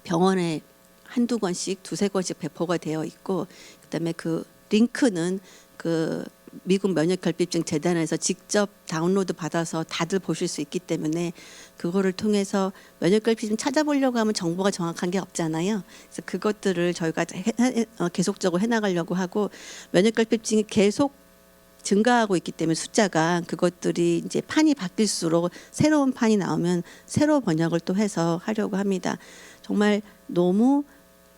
병원에 한두 권씩, 두세 권씩 배포가 되어 있고, 그다음에 그 링크는 그 미국 면역결핍증 재단에서 직접 다운로드 받아서 다들 보실 수 있기 때문에 그거를 통해서 면역결핍증 찾아보려고 하면 정보가 정확한 게 없잖아요. 그래서 그것들을 저희가 계속적으로 해나가려고 하고, 면역결핍증이 계속 증가하고 있기 때문에 숫자가, 그것들이 이제 판이 바뀔수록 새로운 판이 나오면 새로 번역을 또 해서 하려고 합니다. 정말 너무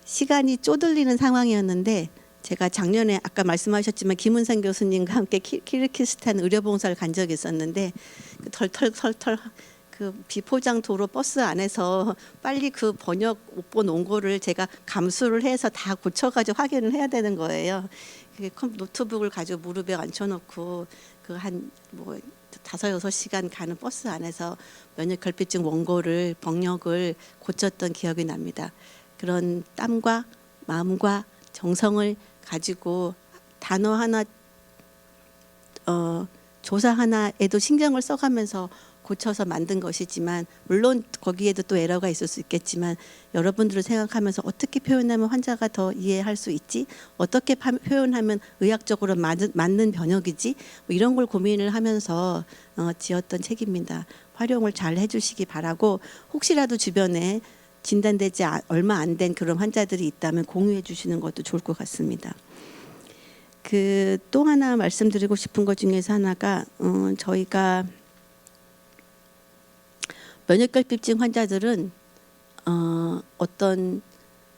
시간이 쪼들리는 상황이었는데, 제가 작년에 아까 말씀하셨지만 김은상 교수님과 함께 키르기스탄 의료봉사를 간 적이 있었는데, 그 털털 그 비포장 도로 버스 안에서 빨리 그 번역 못 온 거를 제가 감수를 해서 다 고쳐가지고 확인을 해야 되는 거예요. 노트북을 가지고 무릎에 앉혀놓고 그 한 뭐 5-6시간 가는 버스 안에서 면역결핍증 원고를 번역을 고쳤던 기억이 납니다. 그런 땀과 마음과 정성을 가지고 단어 하나 조사 하나에도 신경을 써가면서 고쳐서 만든 것이지만, 물론 거기에도 또 에러가 있을 수 있겠지만, 여러분들을 생각하면서 어떻게 표현하면 환자가 더 이해할 수 있지, 어떻게 표현하면 의학적으로 맞는 번역이지, 뭐 이런 걸 고민을 하면서 지었던 책입니다. 활용을 잘 해주시기 바라고, 혹시라도 주변에 진단되지 얼마 안 된 그런 환자들이 있다면 공유해 주시는 것도 좋을 것 같습니다. 그 또 하나 말씀드리고 싶은 것 중에서 하나가, 저희가 면역결핍증 환자들은 어떤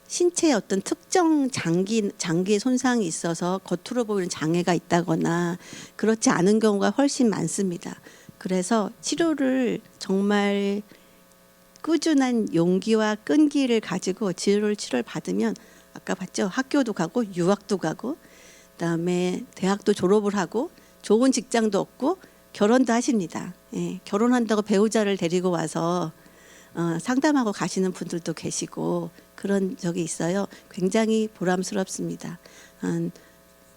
신체에 어떤 특정 장기의 손상이 있어서 겉으로 보이는 장애가 있다거나 그렇지 않은 경우가 훨씬 많습니다. 그래서 치료를 정말 꾸준한 용기와 끈기를 가지고 치료를 받으면, 아까 봤죠? 학교도 가고 유학도 가고, 그다음에 대학도 졸업을 하고 좋은 직장도 얻고 결혼도 하십니다. 예, 결혼한다고 배우자를 데리고 와서 상담하고 가시는 분들도 계시고 그런 적이 있어요. 굉장히 보람스럽습니다. 한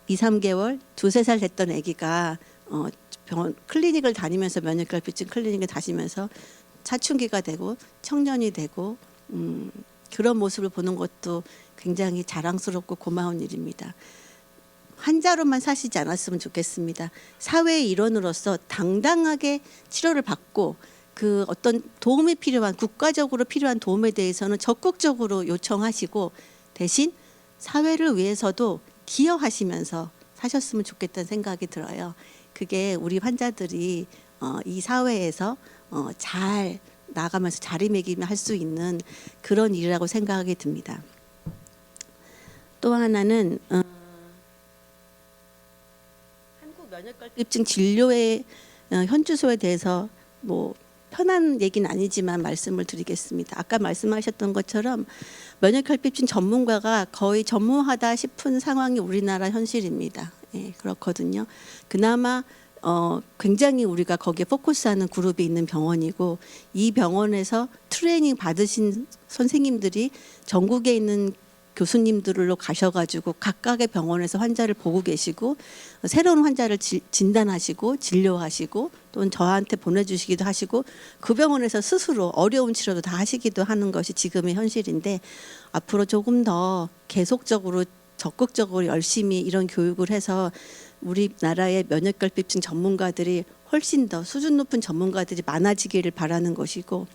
2-3개월, 2-3살 됐던 아기가 병원 클리닉을 다니면서, 면역결핍증 클리닉을 다니면서 사춘기가 되고 청년이 되고 그런 모습을 보는 것도 굉장히 자랑스럽고 고마운 일입니다. 환자로만 사시지 않았으면 좋겠습니다. 사회의 일원으로서 당당하게 치료를 받고, 그 어떤 도움이 필요한, 국가적으로 필요한 도움에 대해서는 적극적으로 요청하시고, 대신 사회를 위해서도 기여하시면서 사셨으면 좋겠다는 생각이 들어요. 그게 우리 환자들이 이 사회에서 잘 나가면서 자리매김할 수 있는 그런 일이라고 생각이 듭니다. 또 하나는 한국 면역결핍증 진료의 현주소에 대해서 뭐 편한 얘기는 아니지만 말씀을 드리겠습니다. 아까 말씀하셨던 것처럼 면역결핍증 전문가가 거의 전무하다 싶은 상황이 우리나라 현실입니다. 예, 그렇거든요. 그나마 굉장히 우리가 거기에 포커스하는 그룹이 있는 병원이고, 이 병원에서 트레이닝 받으신 선생님들이 전국에 있는 교수님들로 가셔가지고 각각의 병원에서 환자를 보고 계시고, 새로운 환자를 진단하시고 진료하시고, 또는 저한테 보내주시기도 하시고, 그 병원에서 스스로 어려운 치료도 다 하시기도 하는 것이 지금의 현실인데, 앞으로 조금 더 계속적으로 적극적으로 열심히 이런 교육을 해서 우리나라의 면역결핍증 전문가들이 훨씬 더 수준 높은 전문가들이 많아지기를 바라는 것이고,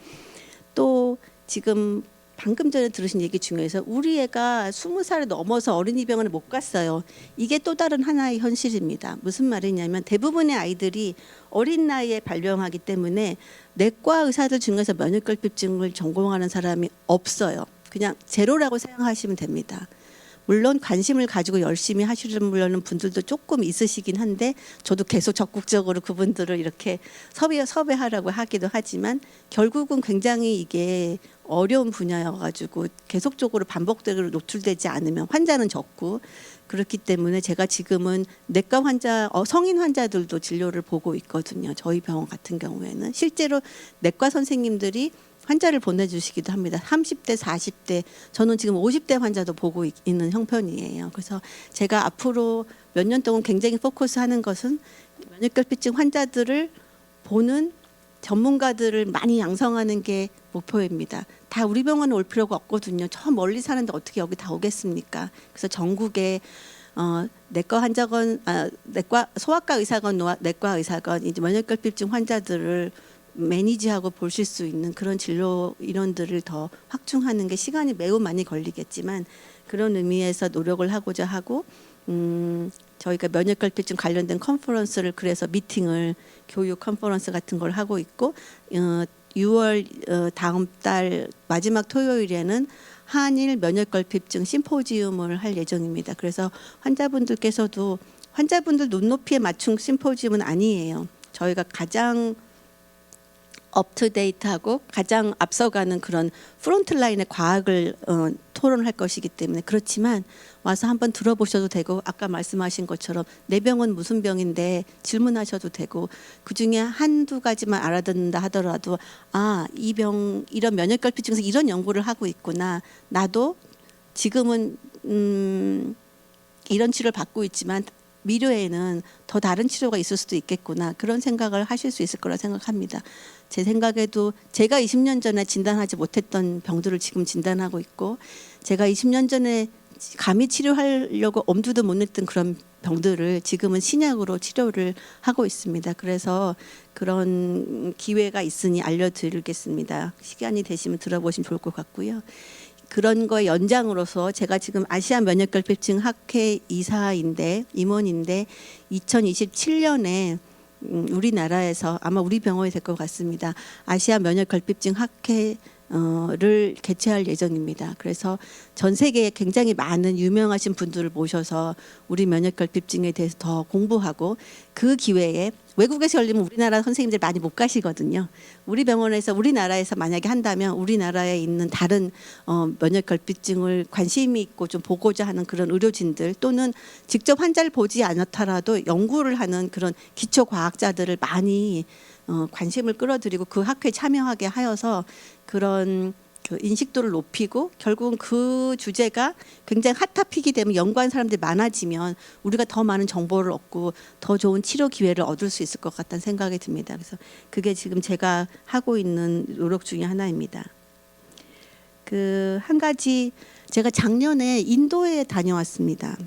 또 지금 방금 전에 들으신 얘기 중에서 우리 애가 20살을 넘어서 어린이병원에 못 갔어요. 이게 또 다른 하나의 현실입니다. 무슨 말이냐면, 대부분의 아이들이 어린 나이에 발병하기 때문에 내과 의사들 중에서 면역결핍증을 전공하는 사람이 없어요. 그냥 제로라고 생각하시면 됩니다. 물론 관심을 가지고 열심히 하시려는 분들도 조금 있으시긴 한데, 저도 계속 적극적으로 그분들을 이렇게 섭외하라고 하기도 하지만, 결국은 굉장히 이게 어려운 분야여가지고 계속적으로 반복적으로 노출되지 않으면 환자는 적고, 그렇기 때문에 제가 지금은 내과 환자, 성인 환자들도 진료를 보고 있거든요. 저희 병원 같은 경우에는 실제로 내과 선생님들이 환자를 보내주시기도 합니다. 30대, 40대, 저는 지금 50대 환자도 보고 있는 형편이에요. 그래서 제가 앞으로 몇 년 동안 굉장히 포커스하는 것은 면역결핍증 환자들을 보는 전문가들을 많이 양성하는 게 목표입니다. 다 우리 병원에 올 필요가 없거든요. 저 멀리 사는데 어떻게 여기 다 오겠습니까? 그래서 전국에 내과 환자건, 내과 소아과 의사건, 내과 의사건 이제 면역결핍증 환자들을 매니지하고 보실 수 있는 그런 진로 인원들을 더 확충하는 게 시간이 매우 많이 걸리겠지만 그런 의미에서 노력을 하고자 하고 저희가 면역결핍증 관련된 컨퍼런스를 그래서 미팅을 교육 컨퍼런스 같은 걸 하고 있고 6월 다음 달 마지막 토요일에는 한일 면역결핍증 심포지움을 할 예정입니다. 그래서 환자분들께서도 환자분들 눈높이에 맞춘 심포지움은 아니에요. 저희가 가장 업투데이트하고 가장 앞서가는 그런 프론트라인의 과학을 토론할 것이기 때문에 그렇지만 와서 한번 들어보셔도 되고 아까 말씀하신 것처럼 내 병은 무슨 병인데 질문하셔도 되고 그중에 한두 가지만 알아듣는다 하더라도 이 병 이런 면역결핍증에서 이런 연구를 하고 있구나. 나도 지금은 이런 치료를 받고 있지만 미래에는 더 다른 치료가 있을 수도 있겠구나. 그런 생각을 하실 수 있을 거라 생각합니다. 제 생각에도 제가 20년 전에 진단하지 못했던 병들을 지금 진단하고 있고 제가 20년 전에 감히 치료하려고 엄두도 못 냈던 그런 병들을 지금은 신약으로 치료를 하고 있습니다. 그래서 그런 기회가 있으니 알려드리겠습니다. 시간이 되시면 들어보시면 좋을 것 같고요. 그런 거의 연장으로서 제가 지금 아시아 면역결핍증 학회 이사인데 임원인데 2027년에 우리나라에서 아마 우리 병원이 될 것 같습니다. 아시아 면역결핍증 학회를 개최할 예정입니다. 그래서 전 세계에 굉장히 많은 유명하신 분들을 모셔서 우리 면역결핍증에 대해서 더 공부하고 그 기회에 외국에서 열리면 우리나라 선생님들 많이 못 가시거든요. 우리 병원에서 우리나라에서 만약에 한다면 우리나라에 있는 다른 면역결핍증을 관심이 있고 좀 보고자 하는 그런 의료진들 또는 직접 환자를 보지 않더라도 연구를 하는 그런 기초과학자들을 많이 관심을 끌어들이고 그 학회에 참여하게 하여서 그런 그 인식도를 높이고 결국은 그 주제가 굉장히 핫토픽이 되면 연구하는 사람들이 많아지면 우리가 더 많은 정보를 얻고 더 좋은 치료 기회를 얻을 수 있을 것 같다는 생각이 듭니다. 그래서 그게 지금 제가 하고 있는 노력 중에 하나입니다. 그 한 가지 제가 작년에 인도에 다녀왔습니다.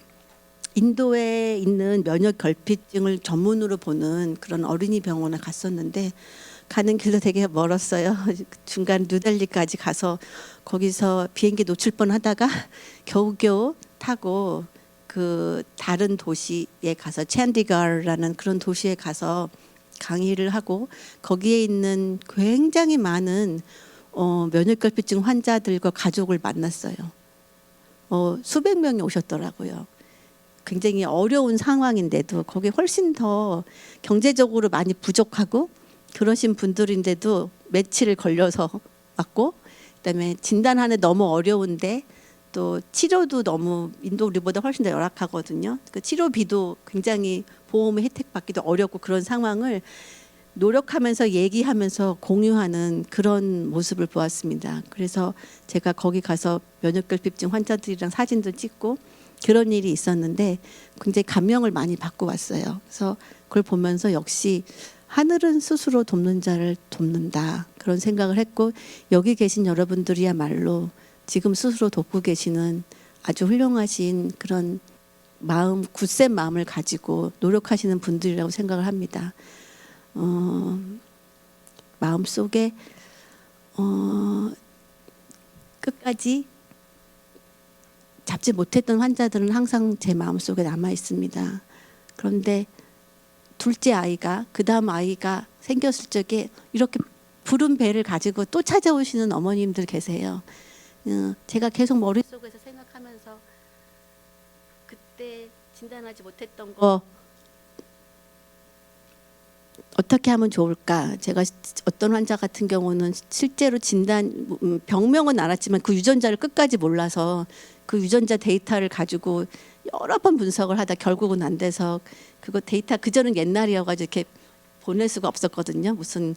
인도에 있는 면역결핍증을 전문으로 보는 그런 어린이 병원에 갔었는데 가는 길도 되게 멀었어요. 중간 뉴델리까지 가서 거기서 비행기 놓칠 뻔하다가 겨우겨우 타고 그 다른 도시에 가서 찬디가르라는 그런 도시에 가서 강의를 하고 거기에 있는 굉장히 많은 면역결핍증 환자들과 가족을 만났어요. 수백 명이 오셨더라고요. 굉장히 어려운 상황인데도 거기 훨씬 더 경제적으로 많이 부족하고 그러신 분들인데도 며칠을 걸려서 왔고 그다음에 진단하는 너무 어려운데 또 치료도 너무 인도 우리보다 훨씬 더 열악하거든요. 그 치료비도 굉장히 보험 혜택 받기도 어렵고 그런 상황을 노력하면서 얘기하면서 공유하는 그런 모습을 보았습니다. 그래서 제가 거기 가서 면역결핍증 환자들이랑 사진도 찍고 그런 일이 있었는데 굉장히 감명을 많이 받고 왔어요. 그래서 그걸 보면서 역시 하늘은 스스로 돕는 자를 돕는다 그런 생각을 했고 여기 계신 여러분들이야말로 지금 스스로 돕고 계시는 아주 훌륭하신 그런 마음 굳센 마음을 가지고 노력하시는 분들이라고 생각을 합니다. 마음속에 끝까지 잡지 못했던 환자들은 항상 제 마음속에 남아 있습니다. 그런데 둘째 아이가 그 다음 아이가 생겼을 적에 이렇게 부른 배를 가지고 또 찾아오시는 어머님들 계세요. 제가 계속 머릿속에서 생각하면서 그때 진단하지 못했던 거 어떻게 하면 좋을까? 제가 어떤 환자 같은 경우는 실제로 진단 병명은 알았지만 그 유전자를 끝까지 몰라서 그 유전자 데이터를 가지고 여러 번 분석을 하다 결국은 안 돼서 그거 데이터 그전은 옛날이어가지고 이렇게 보낼 수가 없었거든요. 무슨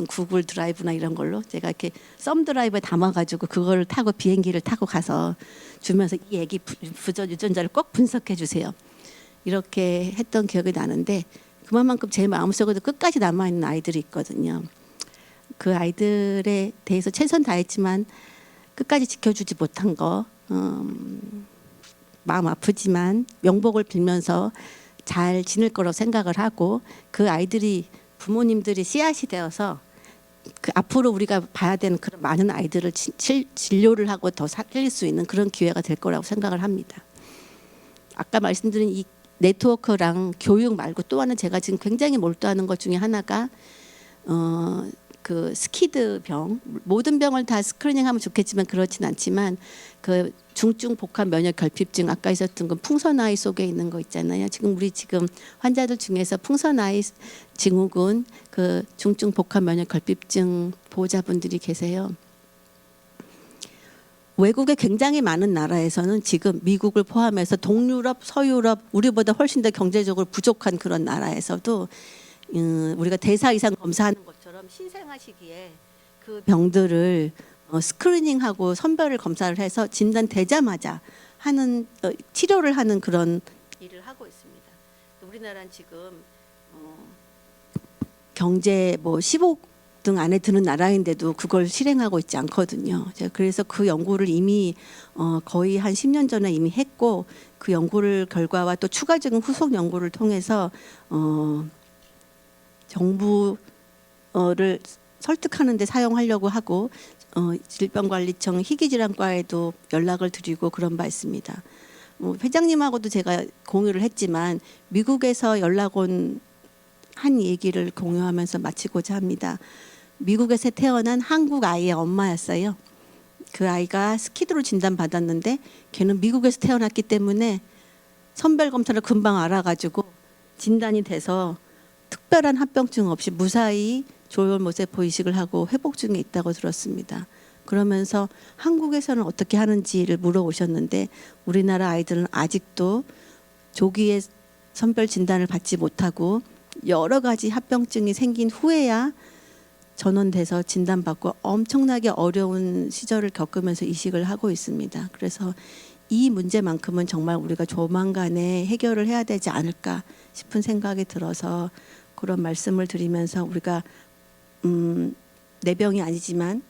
구글 드라이브나 이런 걸로 제가 이렇게 썸 드라이브에 담아가지고 그걸 타고 비행기를 타고 가서 주면서 이 애기 유전자를 꼭 분석해 주세요. 이렇게 했던 기억이 나는데 그만큼 제 마음속에도 끝까지 남아있는 아이들이 있거든요. 그 아이들에 대해서 최선 다했지만 끝까지 지켜주지 못한 거 마음 아프지만 명복을 빌면서 잘 지낼 거라고 생각을 하고 그 아이들이 부모님들이 씨앗이 되어서 그 앞으로 우리가 봐야 되는 그런 많은 아이들을 진료를 하고 더 살릴 수 있는 그런 기회가 될 거라고 생각을 합니다. 아까 말씀드린 이 네트워크랑 교육 말고 또 하나 제가 지금 굉장히 몰두하는 것 중에 하나가 그 스키드 병, 모든 병을 다 스크리닝하면 좋겠지만 그렇진 않지만 그 중증 복합 면역 결핍증 아까 있었던 그 풍선아이 속에 있는 거 있잖아요. 지금 환자들 중에서 풍선아이 증후군 그 중증 복합 면역 결핍증 보호자분들이 계세요. 외국의 굉장히 많은 나라에서는 지금 미국을 포함해서 동유럽, 서유럽 우리보다 훨씬 더 경제적으로 부족한 그런 나라에서도 우리가 대사 이상 검사하는 것처럼 신생아 시기에 그 병들을 스크리닝하고 선별을 검사를 해서 진단되자마자 하는 치료를 하는 그런 일을 하고 있습니다. 우리나라는 지금 경제 15등 안에 드는 나라인데도 그걸 실행하고 있지 않거든요. 제가 그래서 그 연구를 이미 거의 한 10년 전에 이미 했고 그 연구를 결과와 또 추가적인 후속 연구를 통해서 정부를 설득하는 데 사용하려고 하고 질병관리청 희귀질환과에도 연락을 드리고 그런 바 있습니다. 회장님하고도 제가 공유를 했지만 미국에서 연락 온 한 얘기를 공유하면서 마치고자 합니다. 미국에서 태어난 한국 아이의 엄마였어요. 그 아이가 스키드로 진단받았는데 걔는 미국에서 태어났기 때문에 선별 검사를 금방 알아가지고 진단이 돼서 특별한 합병증 없이 무사히 조혈모세포 이식을 하고 회복 중에 있다고 들었습니다. 그러면서 한국에서는 어떻게 하는지를 물어보셨는데 우리나라 아이들은 아직도 조기에 선별 진단을 받지 못하고 여러 가지 합병증이 생긴 후에야 전원돼서 진단받고 엄청나게 어려운 시절을 겪으면서 이식을 하고 있습니다. 그래서 이 문제만큼은 정말 우리가 조만간에 해결을 해야 되지 않을까 싶은 생각이 들어서 그런 말씀을 드리면서 우리가 내 병이 아니지만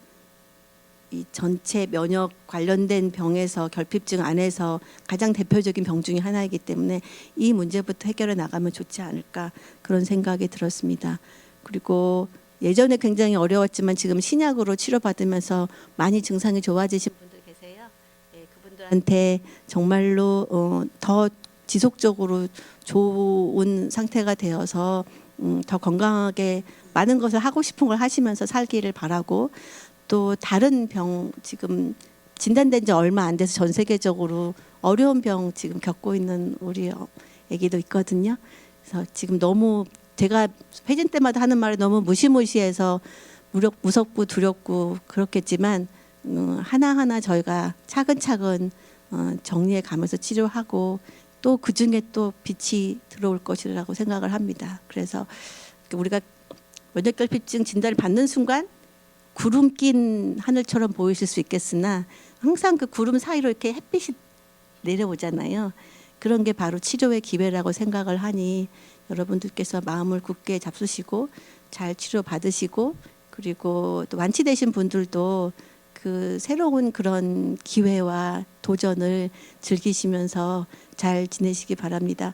이 전체 면역 관련된 병에서 결핍증 안에서 가장 대표적인 병 중에 하나이기 때문에 이 문제부터 해결해 나가면 좋지 않을까 그런 생각이 들었습니다. 그리고 예전에 굉장히 어려웠지만 지금 신약으로 치료받으면서 많이 증상이 좋아지신 분들 계세요. 예, 그분들한테 정말로 더 지속적으로 좋은 상태가 되어서 더 건강하게 많은 것을 하고 싶은 걸 하시면서 살기를 바라고 또 다른 병 지금 진단된 지 얼마 안 돼서 전 세계적으로 어려운 병 지금 겪고 있는 우리 애기도 있거든요. 그래서 지금 너무 제가 회진 때마다 하는 말이 너무 무시무시해서 무섭고 두렵고 그렇겠지만 하나하나 저희가 차근차근 정리해 가면서 치료하고 또 그중에 또 빛이 들어올 것이라고 생각을 합니다. 그래서 우리가 면역결핍증 진단을 받는 순간 구름 낀 하늘처럼 보이실 수 있겠으나 항상 그 구름 사이로 이렇게 햇빛이 내려오잖아요. 그런 게 바로 치료의 기회라고 생각을 하니 여러분들께서 마음을 굳게 잡수시고 잘 치료 받으시고 그리고 또 완치되신 분들도 그 새로운 그런 기회와 도전을 즐기시면서 잘 지내시기 바랍니다.